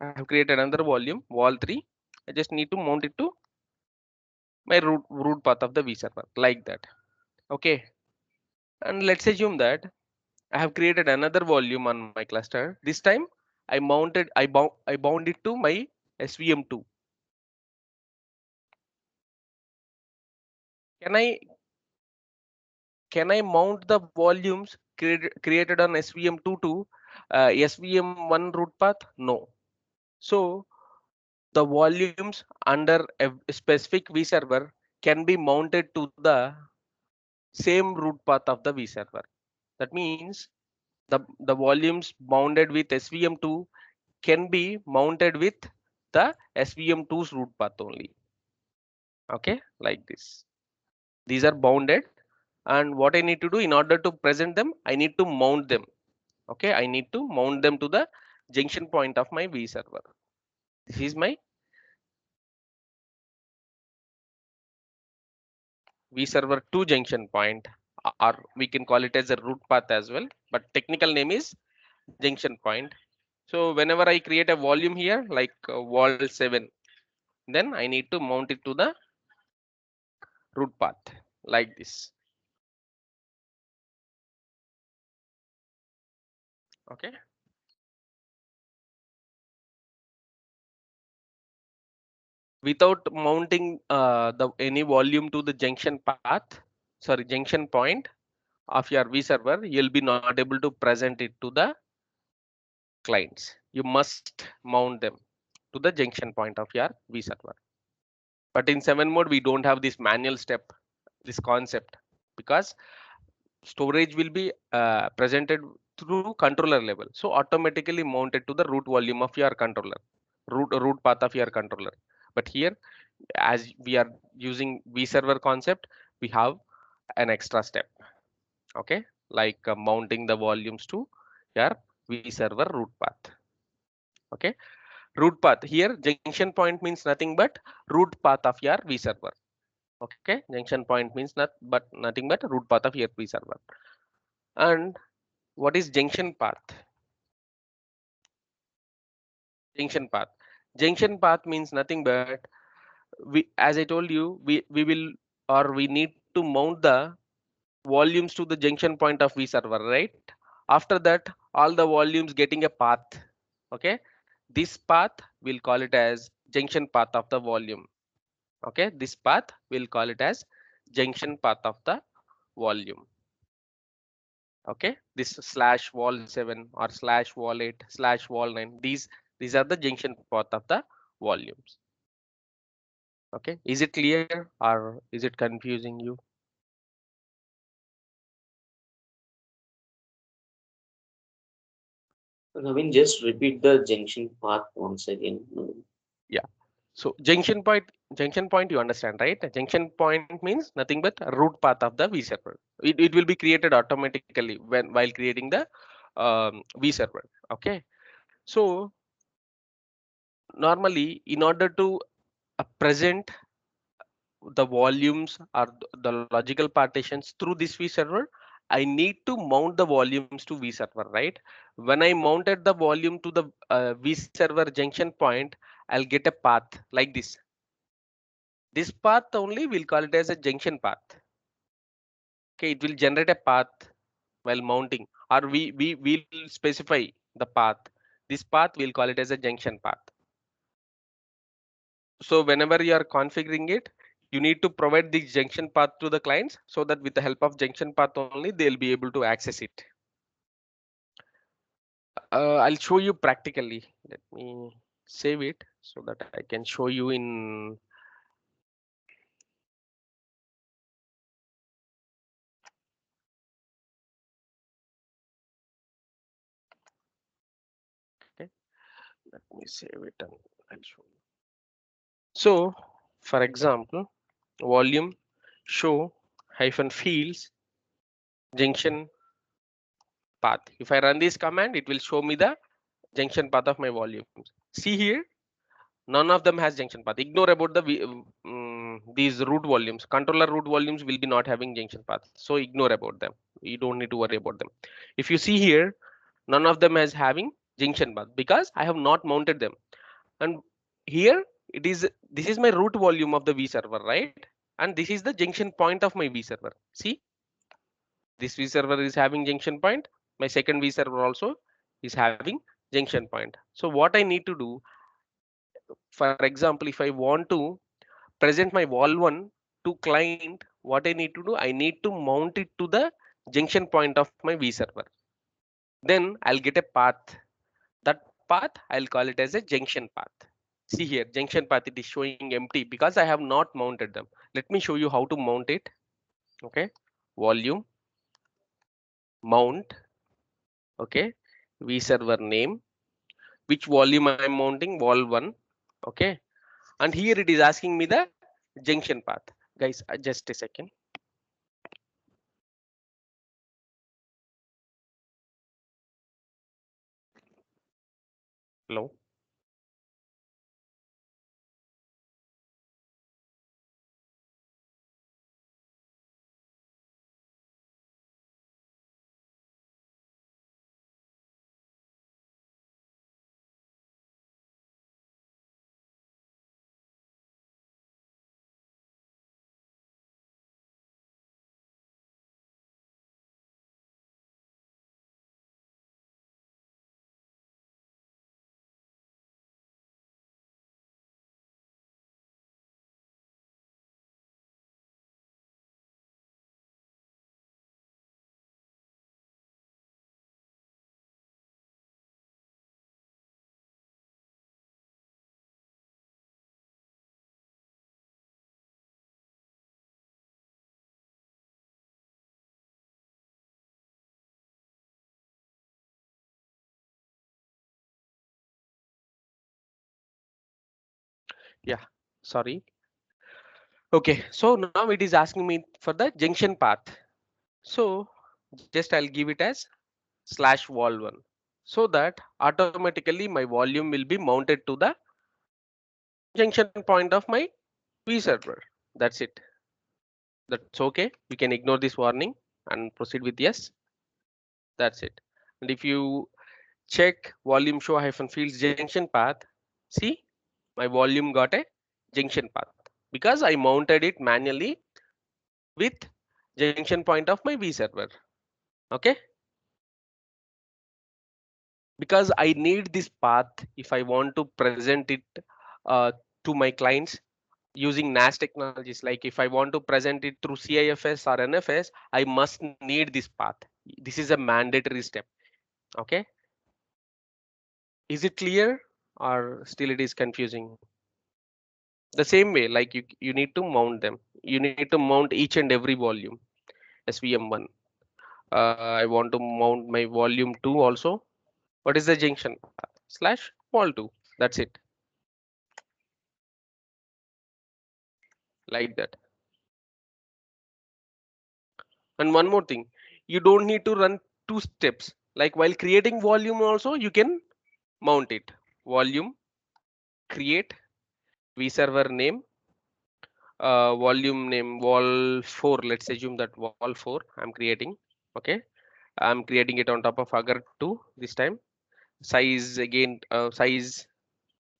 [SPEAKER 1] I have created another volume vol3. I just need to mount it to my root path of the V server like that. Okay. And let's assume that I have created another volume on my cluster. This time I bound it to my SVM2. Can I can I mount the volumes created on SVM2 to SVM1 root path? No. So the volumes under a specific V server can be mounted to the same root path of the V server. That means the volumes bounded with SVM2 can be mounted with the SVM2's root path only. Okay, like this. These are bounded, and what I need to do in order to present them, I need to mount them. Okay, I need to mount them to the junction point of my V server. This is my V server 2 junction point, or we can call it as a root path as well, but technical name is junction point. So whenever I create a volume here like vol 7, then I need to mount it to the root path like this. Okay. Without mounting the any volume to the junction path, sorry, junction point of your V server, you'll be not able to present it to the clients. You must mount them. to the junction point of your vServer. But in 7 mode, we don't have this manual step, this concept, because storage will be presented through controller level. So automatically mounted to the root volume of your controller, root path of your controller. But here, as we are using vServer concept, we have an extra step. Okay, like mounting the volumes to your vServer root path. Okay, root path here, junction point means nothing but root path of your vServer. Okay, junction point means nothing but root path of your vServer. And what is junction path? Junction path. Junction path means nothing but as I told you, we will or we need to mount the volumes to the junction point of vServer, right? After that, all the volumes getting a path. Okay, this path we'll call it as junction path of the volume. Okay, this path we'll call it as junction path of the volume. Okay, this slash wall 7 or slash wall 8 slash wall 9, these are the junction path of the volumes. Okay, is it clear or is it confusing you?
[SPEAKER 3] Naveen, just repeat the junction path once again.
[SPEAKER 1] Yeah, so junction point you understand, right? A junction point means nothing but a root path of the vServer. It will be created automatically when while creating the vServer. Okay, so normally in order to present the volumes or the logical partitions through this vServer, I need to mount the volumes to vServer, right? When I mounted the volume to the vServer junction point, I'll get a path like this. This path only we'll call it as a junction path. Okay, it will generate a path while mounting, or we will specify the path. This path we'll call it as a junction path. So whenever you are configuring it, you need to provide this junction path to the clients so that with the help of junction path only they'll be able to access it. I'll show you practically. Let me save it so that I can show you in. Okay, let me save it and I'll show you. So for example, volume show hyphen fields junction path. If I run this command, it will show me the junction path of my volumes. See here, none of them has junction path. Ignore about these root volumes. Controller root volumes will be not having junction path. So ignore about them. You don't need to worry about them. If you see here, none of them is having junction path because I have not mounted them. And here it is, this is my root volume of the vServer, right? And this is the junction point of my vServer. See, this vServer is having junction point. My second vServer also is having junction point. So what I need to do, for example, if I want to present my wall 1 to client, what I need to do, I need to mount it to the junction point of my vServer. Then I'll get a path. That path I'll call it as a junction path. See here, junction path, it is showing empty because I have not mounted them. Let me show you how to mount it. Okay, volume mount. Okay, vServer name, which volume I am mounting, wall 1. Okay, and here it is asking me the junction path. Guys, just a second. Hello. Yeah, sorry. Okay, so now it is asking me for the junction path. So just I'll give it as slash vol1 so that automatically my volume will be mounted to the junction point of my V server. That's it. That's okay. You can ignore this warning and proceed with yes. That's it. And if you check volume show hyphen fields junction path, see my volume got a junction path because I mounted it manually with junction point of my V server. Okay, because I need this path if I want to present it uh, to my clients using NAS technologies. Like if I want to present it through CIFS or NFS, I must need this path. This is a mandatory step. Okay, is it clear or still it is confusing? The same way, like you need to mount them. You need to mount each and every volume. SVM1. I want to mount my volume 2 also. What is the junction path? Slash vol 2. That's it. Like that. And one more thing, you don't need to run two steps. Like while creating volume also, you can mount it. Volume, create, vserver name, volume name, wall 4. Let's assume that wall 4 I'm creating. Okay. I'm creating it on top of Agar 2 this time. Size again, size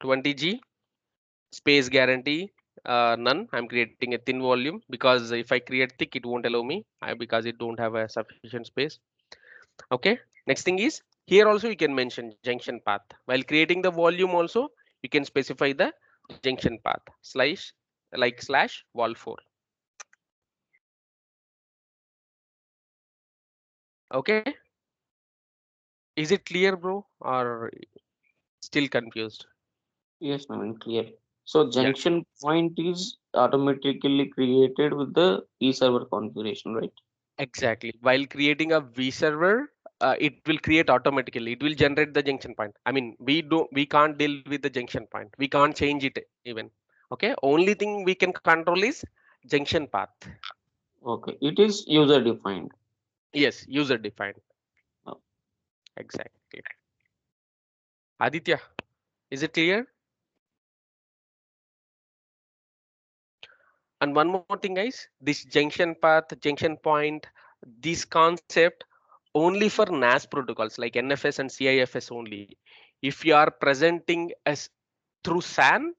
[SPEAKER 1] 20G, space guarantee, none. I'm creating a thin volume because if I create thick, it won't allow me because it don't have a sufficient space. Okay, next thing is here also you can mention junction path while creating the volume also you can specify the junction path slash like slash wall 4. Okay, is it clear bro or still confused?
[SPEAKER 3] Yes, Naveen, clear. So
[SPEAKER 1] Yeah,
[SPEAKER 3] junction point is automatically created with the e-server configuration, right?
[SPEAKER 1] exactly. While creating a V server, it will create automatically. It will generate the junction point. I mean, we can't deal with the junction point. We can't change it even. Okay, only thing we can control is junction path.
[SPEAKER 3] Okay, it is user defined.
[SPEAKER 1] Yes, user defined. Exactly. Aditya, is it clear? And one more thing, guys, this junction path, junction point, this concept only for NAS protocols like NFS and CIFS only. If you are presenting as through SAN,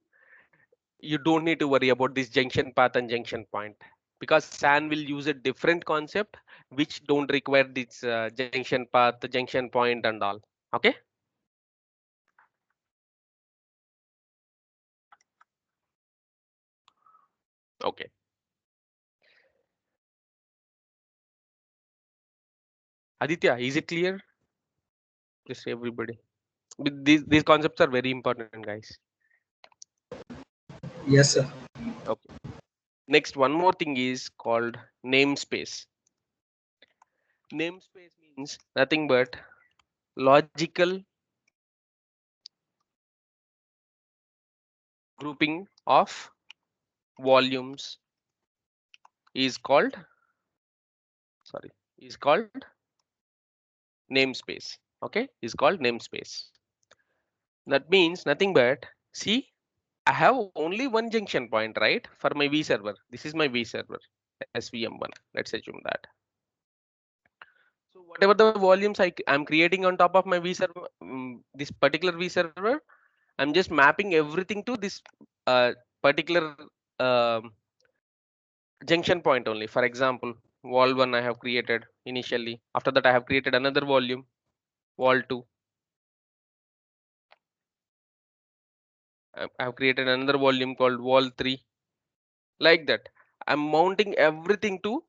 [SPEAKER 1] you don't need to worry about this junction path and junction point because SAN will use a different concept which don't require this junction path, junction point and all. Okay. Okay. Aditya, is it clear? Just everybody. These concepts are very important, guys.
[SPEAKER 2] Yes, sir.
[SPEAKER 1] Okay. Next, one more thing is called namespace. Namespace means nothing but logical grouping of volumes is called, sorry, is called namespace. Okay, is called namespace. That means nothing but see, I have only one junction point, right? For my V server. This is my V server, SVM1. Let's assume that. So whatever the volumes I'm creating on top of my V server, this particular V server, I'm just mapping everything to this particular um junction point only. For example, wall 1 I have created initially. After that, I have created another volume, wall 2. I have created another volume called wall 3. Like that. I'm mounting everything to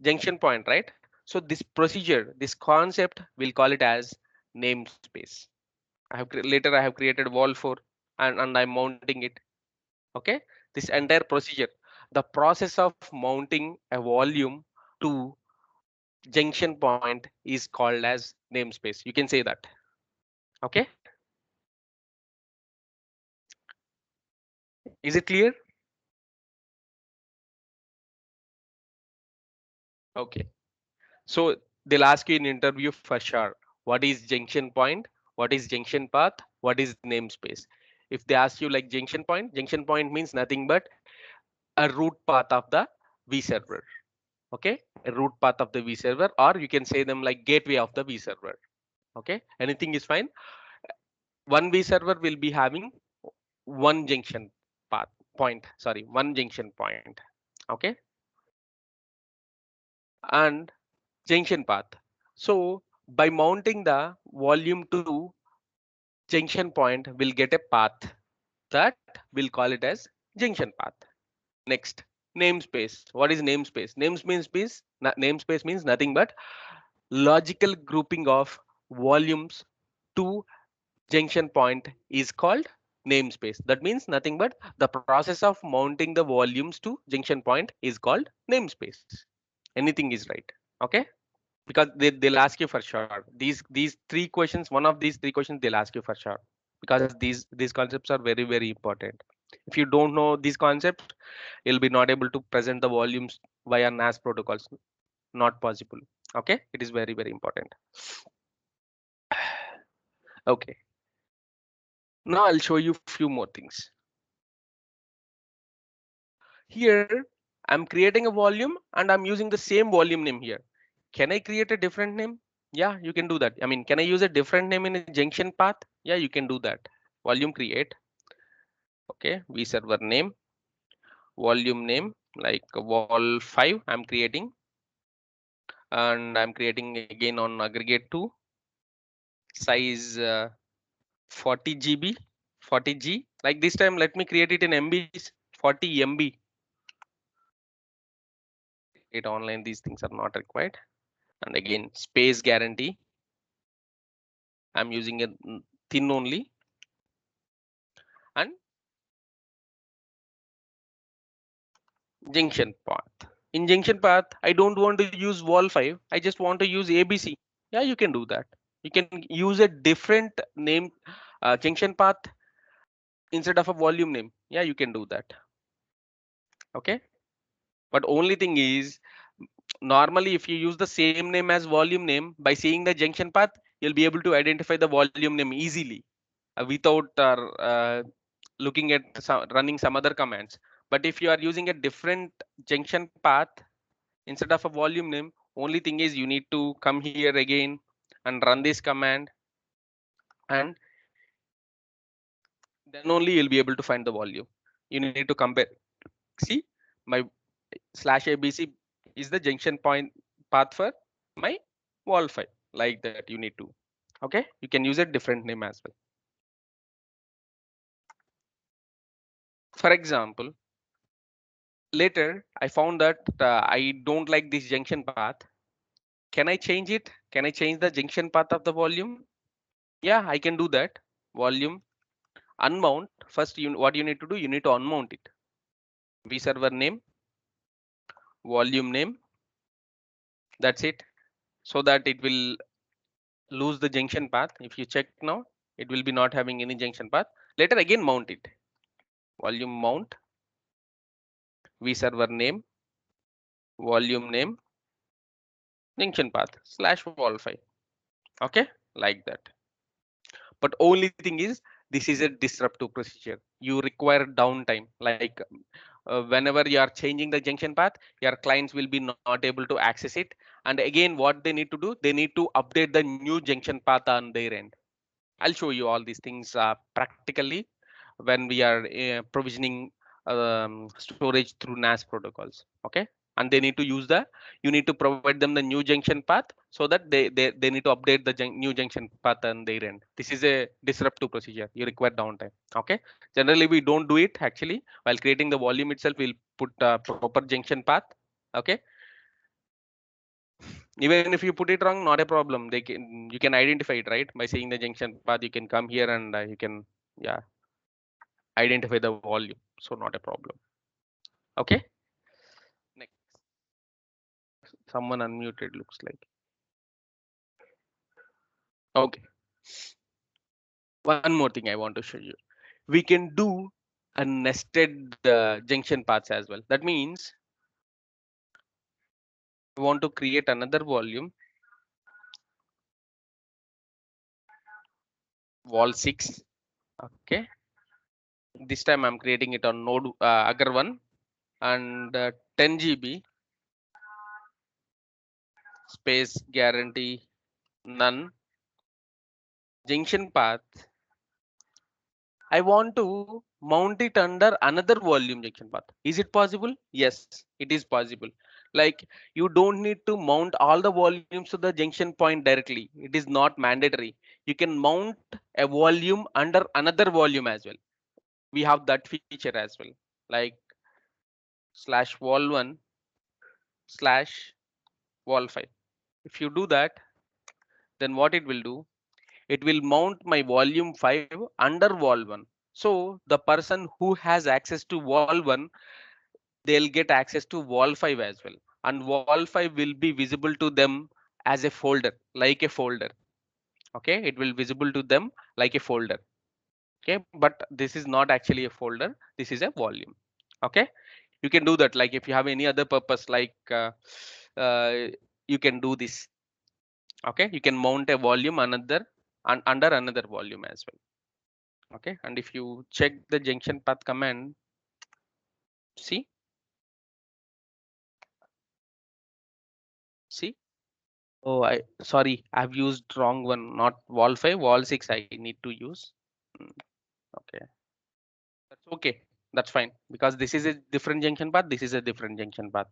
[SPEAKER 1] junction point, right? So this procedure, this concept, we'll call it as namespace. Later I have created wall 4 and I'm mounting it. Okay, this entire procedure, the process of mounting a volume to junction point is called as namespace. You can say that. Okay, Is it clear? Okay. So they'll ask you in interview for sure. What is junction point? What is junction path? What is namespace? If they ask you like junction point means nothing but a root path of the V server. Okay, a root path of the V server, or you can say them like gateway of the V server. Okay, anything is fine. One V server will be having one junction path point. Sorry, one junction point. Okay, and junction path. So by mounting the volume to junction point, we'll get a path that we'll call it as junction path. Next, namespace. What is namespace? Namespace means nothing but logical grouping of volumes to junction point is called namespace. That means nothing but the process of mounting the volumes to junction point is called namespace. Anything is right. Okay, because they'll ask you for sure these three questions, one of these three questions they'll ask you for sure, because these concepts are very very important. If you don't know these concepts, you'll be not able to present the volumes via NAS protocols. Not possible. Okay, it is very very important. Okay, now I'll show you few more things. Here I'm creating a volume and I'm using the same volume name here. Can I create a different name? Yeah, you can do that. I mean, can I use a different name in a junction path? Yeah, you can do that. Volume create. Okay, V server name, volume name like wall 5 I'm creating, and I'm creating again on aggregate 2, size 40 GB, 40 G. Like this time, let me create it in MBs, 40 MB. It online, these things are not required. And again, space guarantee. I'm using a thin only. And junction path. In junction path, I don't want to use wall 5. I just want to use ABC. Yeah, you can do that. You can use a different name junction path instead of a volume name. Yeah, you can do that. Okay. But only thing is, normally if you use the same name as volume name, by seeing the junction path, you'll be able to identify the volume name easily without looking at running some other commands. But if you are using a different junction path instead of a volume name, only thing is you need to come here again and run this command, and then only you'll be able to find the volume. You need to compare. See, my /abc is the junction point path for my wall file. Like that you need to. Okay, you can use a different name as well. For example, later I found that I don't like this junction path. Can I change it? Can I change the junction path of the volume? Yeah, I can do that. Volume unmount. First, what you need to do, you need to unmount it. vServer name, volume name. That's it. So that it will lose the junction path. If you check now, it will be not having any junction path. Later again mount it. Volume mount, vServer name, volume name, junction path /wall 5. Okay, like that. But only thing is, this is a disruptive procedure. You require downtime. Like whenever you are changing the junction path, your clients will be not able to access it. And again, what they need to do, they need to update the new junction path on their end. I'll show you all these things practically when we are provisioning storage through NAS protocols. Okay, and they need to use you need to provide them the new junction path so that they need to update the new junction path on their end. This is a disruptive procedure. You require downtime. Okay, generally we don't do it. Actually, while creating the volume itself, we'll put proper junction path. Okay, even if you put it wrong, not a problem. You can identify it, right, by seeing the junction path. You can come here and you can, yeah, identify the volume. So not a problem. Okay, next. Someone unmuted, looks like. Okay, one more thing I want to show you. We can do a nested junction paths as well. That means I want to create another volume, wall 6. Okay, this time I'm creating it on node agar 1 and 10 GB space guarantee none junction path. I want to mount it under another volume junction path. Is it possible? Yes, it is possible. Like, you don't need to mount all the volumes to the junction point directly. It is not mandatory. You can mount a volume under another volume as well. We have that feature as well. Like slash wall 1 slash wall 5. If you do that, then what it will do? It will mount my volume 5 under wall 1. So the person who has access to wall 1, they'll get access to wall 5 as well. And wall 5 will be visible to them as a folder, like a folder. Okay, it will visible to them like a folder. Okay, but this is not actually a folder. This is a volume. Okay, you can do that. Like if you have any other purpose, like uh, you can do this. Okay, you can mount a volume another under another volume as well. Okay, and if you check the junction path command, see, see. Oh, I sorry, I've used wrong one, not wall 5, wall 6 I need to use. Mm, okay, that's okay. That's fine because this is a different junction path. This is a different junction path.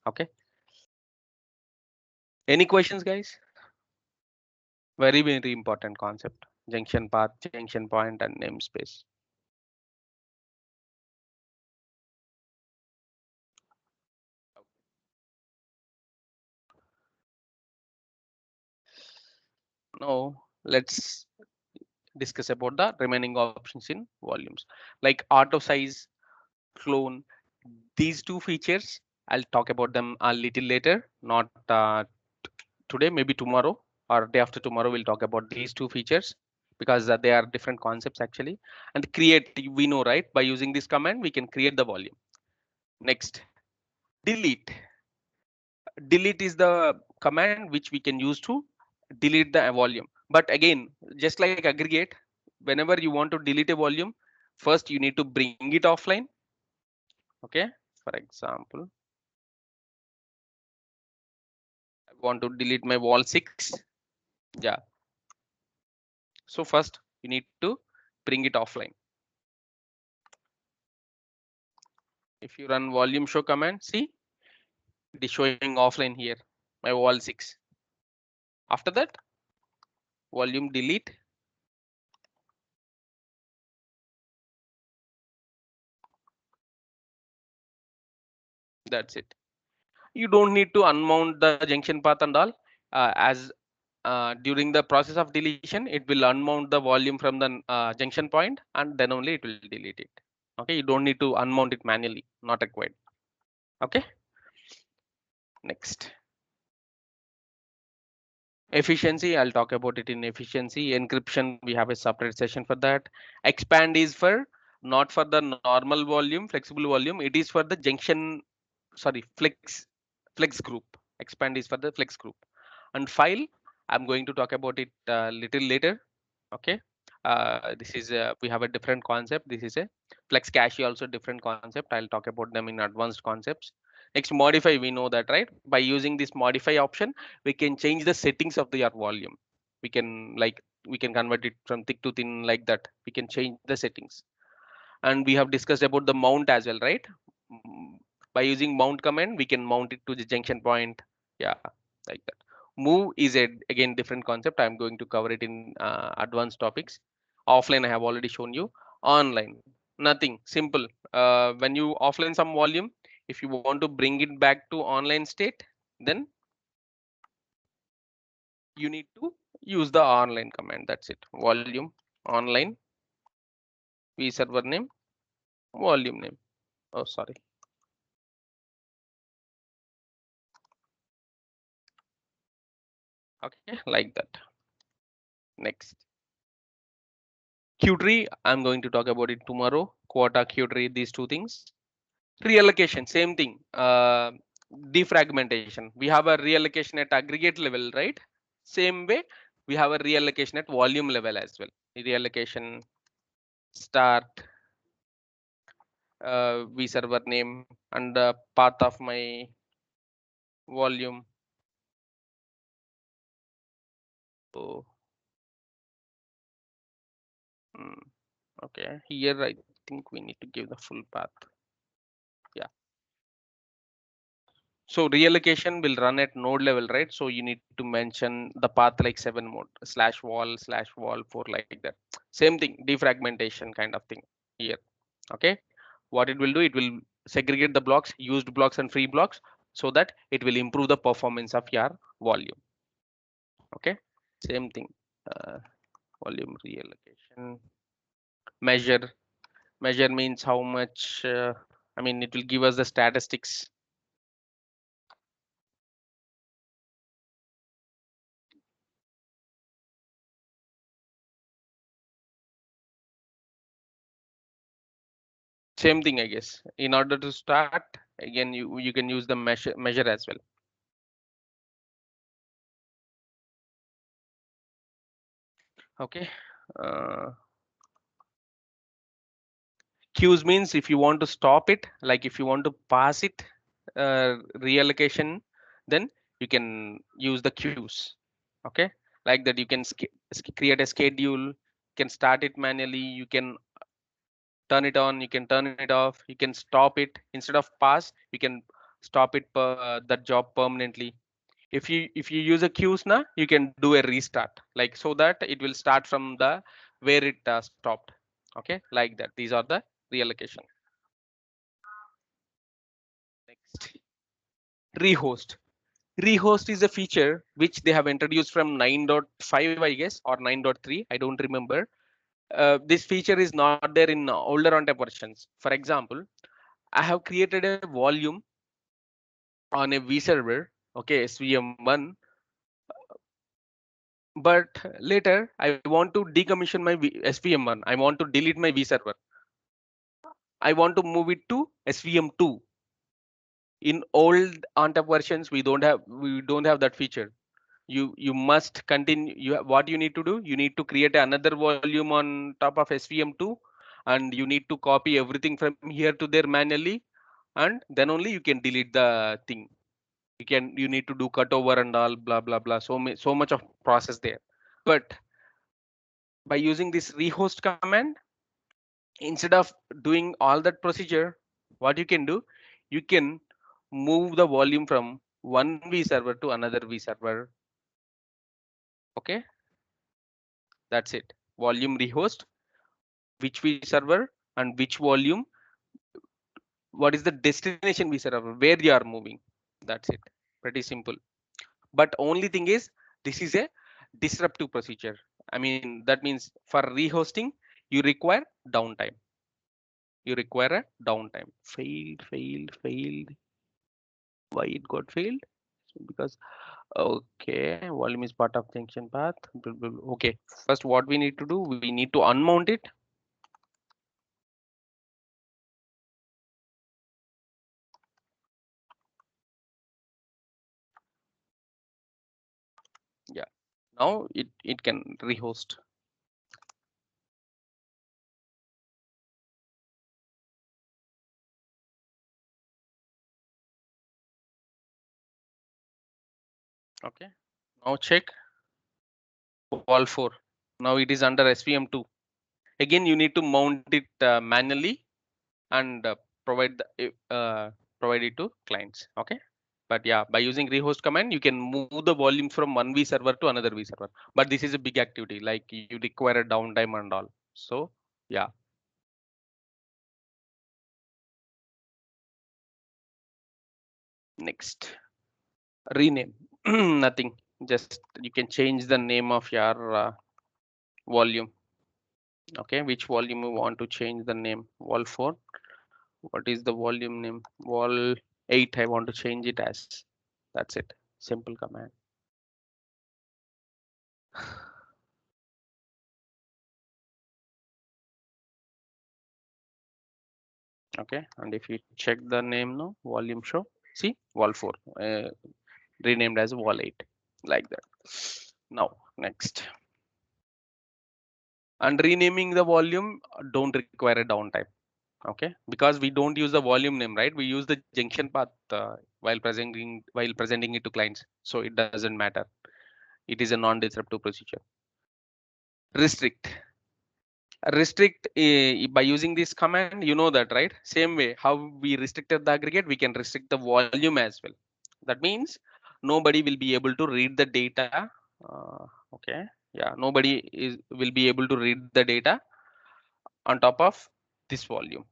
[SPEAKER 1] Okay. Any questions, guys? Very, very important concept. Junction path, junction point, and namespace. Now let's discuss about the remaining options in volumes, like auto size, clone. These two features, I'll talk about them a little later, not today, maybe tomorrow or day after tomorrow. We'll talk about these two features because they are different concepts actually. And create, we know, right? By using this command, we can create the volume. Next, delete. Delete is the command which we can use to delete the volume. But again, just like aggregate, whenever you want to delete a volume, first you need to bring it offline. Okay, for example, I want to delete my wall 6. Yeah, so first you need to bring it offline. If you run volume show command, see, it is showing offline here, my wall 6. After that, volume delete. That's it. You don't need to unmount the junction path and all. As during the process of deletion, it will unmount the volume from the junction point and then only it will delete it. Okay, you don't need to unmount it manually, not required. Okay, next. Efficiency, I'll talk about it in efficiency. Encryption, we have a separate session for that. Expand is for not for the normal volume, flexible volume. It is for the junction, sorry, flex group. Expand is for the flex group. And file, I'm going to talk about it a little later. Okay, this is we have a different concept. This is a flex cache, also different concept. I'll talk about them in advanced concepts. Next, modify, we know that, right? By using this modify option, we can change the settings of your volume. We can, like, we can convert it from thick to thin, like that. We can change the settings. And we have discussed about the mount as well, right? Mm, by using mount command, we can mount it to the junction point. Yeah, like that. Move is a again different concept. I'm going to cover it in advanced topics. Offline, I have already shown you. Online, nothing, simple. When you offline some volume, if you want to bring it back to online state, then you need to use the online command. That's it. Volume online, vserver name, volume name. Oh, sorry. Okay, like that. Next, Q tree, I'm going to talk about it tomorrow. Quota, Q tree, these two things. Reallocation, same thing. Defragmentation. We have a reallocation at aggregate level, right? Same way, we have a reallocation at volume level as well. Reallocation start vserver name and the path of my volume. So, okay, here I think we need to give the full path. Yeah. So reallocation will run at node level, right? So you need to mention the path like 7 mode /wall/wall 4 like that. Same thing, defragmentation kind of thing here. Okay. What it will do, it will segregate the blocks, used blocks and free blocks, so that it will improve the performance of your volume. Okay. Same thing. Volume reallocation measure. Measure means how much, I mean, it will give us the statistics. Same thing, I guess. In order to start, again, you can use the measure as well. Okay. Uh, Queues means if you want to stop it, like if you want to pass it, reallocation, then you can use the queues. Okay, like that you can create a schedule, can start it manually, you can turn it on, you can turn it off, you can stop it. Instead of pass, you can stop it that job permanently. If you use a queues now, you can do a restart, like so that it will start from the where it stopped. Okay, like that. These are the reallocation. Next, rehost. Rehost is a feature which they have introduced from 9.5, I guess, or 9.3. I don't remember. This feature is not there in older ONTAP versions. For example, I have created a volume on a vserver, okay, svm1, but later I want to decommission my svm1. I want to delete my vserver. I want to move it to svm2. In old ONTAP versions, we don't have that feature. You must continue. What you need to do, you need to create another volume on top of svm2, and you need to copy everything from here to there manually, and then only you can delete the thing. You need to do cutover and all blah blah blah, so much of process there. But by using this rehost command, instead of doing all that procedure, what you can do, you can move the volume from one vserver to another vserver. Okay, that's it. Volume rehost, which vserver and which volume, what is the destination vserver, where you are moving. That's it. Pretty simple. But only thing is, this is a disruptive procedure. I mean, that means for rehosting, you require downtime. You require a downtime. Failed. Why it got failed? Because okay, volume is part of junction path. Okay, first what we need to do, we need to unmount it. Yeah, now it can rehost. Okay, now check wall 4. Now it is under svm2. Again, you need to mount it manually and provide it to clients. Okay, but yeah, by using rehost command, you can move the volumes from one vserver to another vserver. But this is a big activity, like you require a downtime and all. So yeah. Next, rename. Nothing. Just you can change the name of your volume. Okay, which volume you want to change the name? Wall 4. What is the volume name? Wall 8. I want to change it as. That's it. Simple command. Okay, and if you check the name now, volume show, see wall 4 renamed as wall 8, like that. Now next, and renaming the volume don't require a downtime. Okay, because we don't use the volume name, right? We use the junction path while presenting it to clients, so it doesn't matter. It is a non-disruptive procedure. Restrict by using this command, you know that, right? Same way how we restricted the aggregate, we can restrict the volume as well. That means nobody will be able to read the data. uh, okay, yeah, nobody will be able to read the data on top of this volume.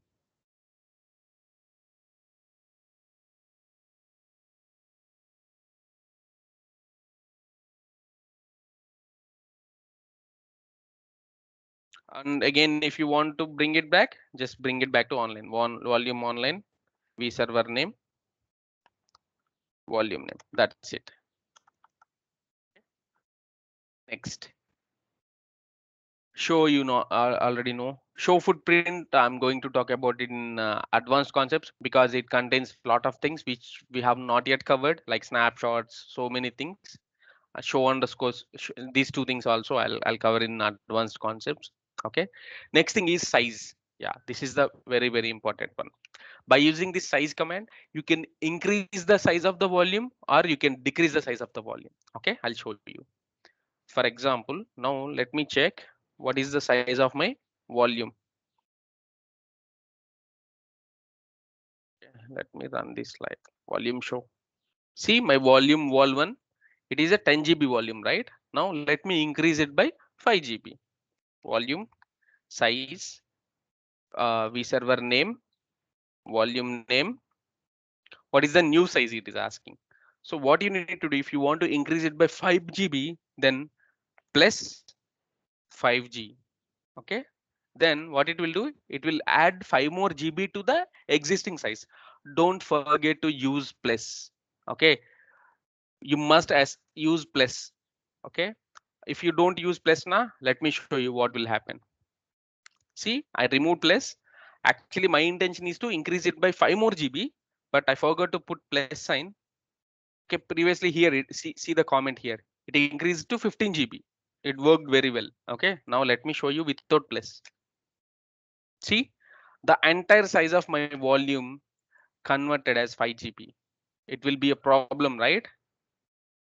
[SPEAKER 1] And again, if you want to bring it back, just bring it back to online. Volume online, vserver name, volume name, that's it. Next, show, you know, already know. Show footprint, I'm going to talk about it in advanced concepts, because it contains a lot of things which we have not yet covered, like snapshots, so many things. Show underscores, these two things also I'll cover in advanced concepts. Okay, next thing is size. Yeah, this is the very important one. By using this size command, you can increase the size of the volume or you can decrease the size of the volume. Okay, I'll show you. For example, now let me check what is the size of my volume. Let me run this slide. Volume show. See my volume wall 1, it is a 10 GB volume, right? Now let me increase it by 5 GB. Volume size, vserver name, volume name. What is the new size it is asking? So what you need to do, if you want to increase it by 5 GB, then plus 5G. Okay, then what it will do, it will add 5 more GB to the existing size. Don't forget to use plus. Okay, you must as use plus. Okay, if you don't use plus now, let me show you what will happen. See, I removed plus. Actually my intention is to increase it by 5 more GB, but I forgot to put plus sign. Okay, previously here see the comment here, it increased to 15 GB. It worked very well. Okay, now let me show you without plus. See, the entire size of my volume converted as 5 GB. It will be a problem, right?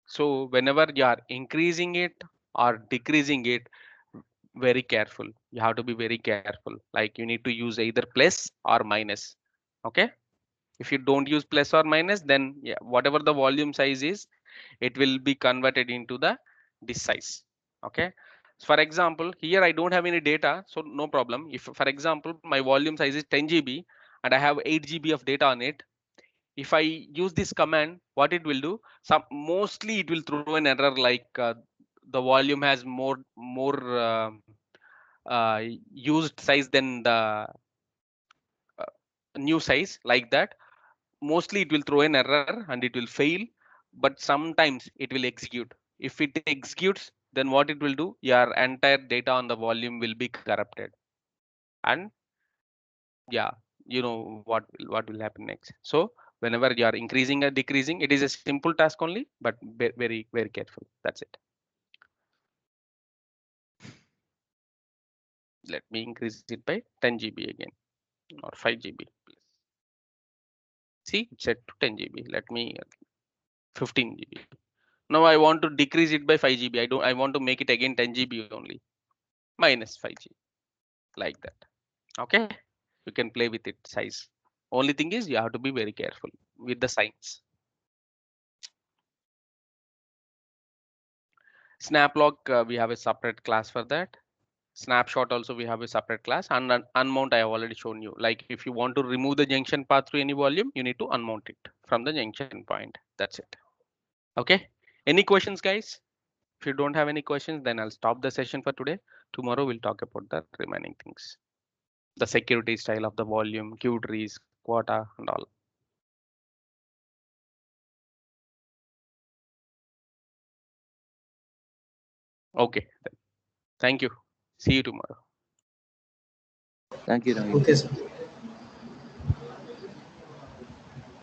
[SPEAKER 1] So whenever you are increasing it or decreasing it, very careful. You have to be very careful. Like you need to use either plus or minus. Okay. If you don't use plus or minus, then yeah, whatever the volume size is, it will be converted into the this size. Okay. For example, here I don't have any data, so no problem. If for example my volume size is 10 GB and I have 8 GB of data on it, if I use this command, what it will do, some mostly it will throw an error like the volume has more used size than the uh, new size, like that. Mostly it will throw an error and it will fail, but sometimes it will execute. If it executes, then what it will do, your entire data on the volume will be corrupted. And yeah, you know what will happen next. So whenever you are increasing or decreasing, it is a simple task only, but very careful. That's it. Let me increase it by 10 GB again, or 5 GB. See, it's set to 10 GB. Let me 15 GB. Now I want to decrease it by 5 GB. I want to make it again 10 GB only. Minus 5G, like that. Okay, you can play with it size. Only thing is you have to be very careful with the signs. Snaplog, we have a separate class for that. Snapshot also we have a separate class, and unmount I have already shown you. Like if you want to remove the junction path to any volume, you need to unmount it from the junction point. That's it. Okay, any questions, guys? If you don't have any questions, then I'll stop the session for today. Tomorrow we'll talk about the remaining things, the security style of the volume, queue trees, quota, and all. Okay, then. Thank you. See you tomorrow.
[SPEAKER 4] Thank you, Ravi.
[SPEAKER 2] Okay, sir.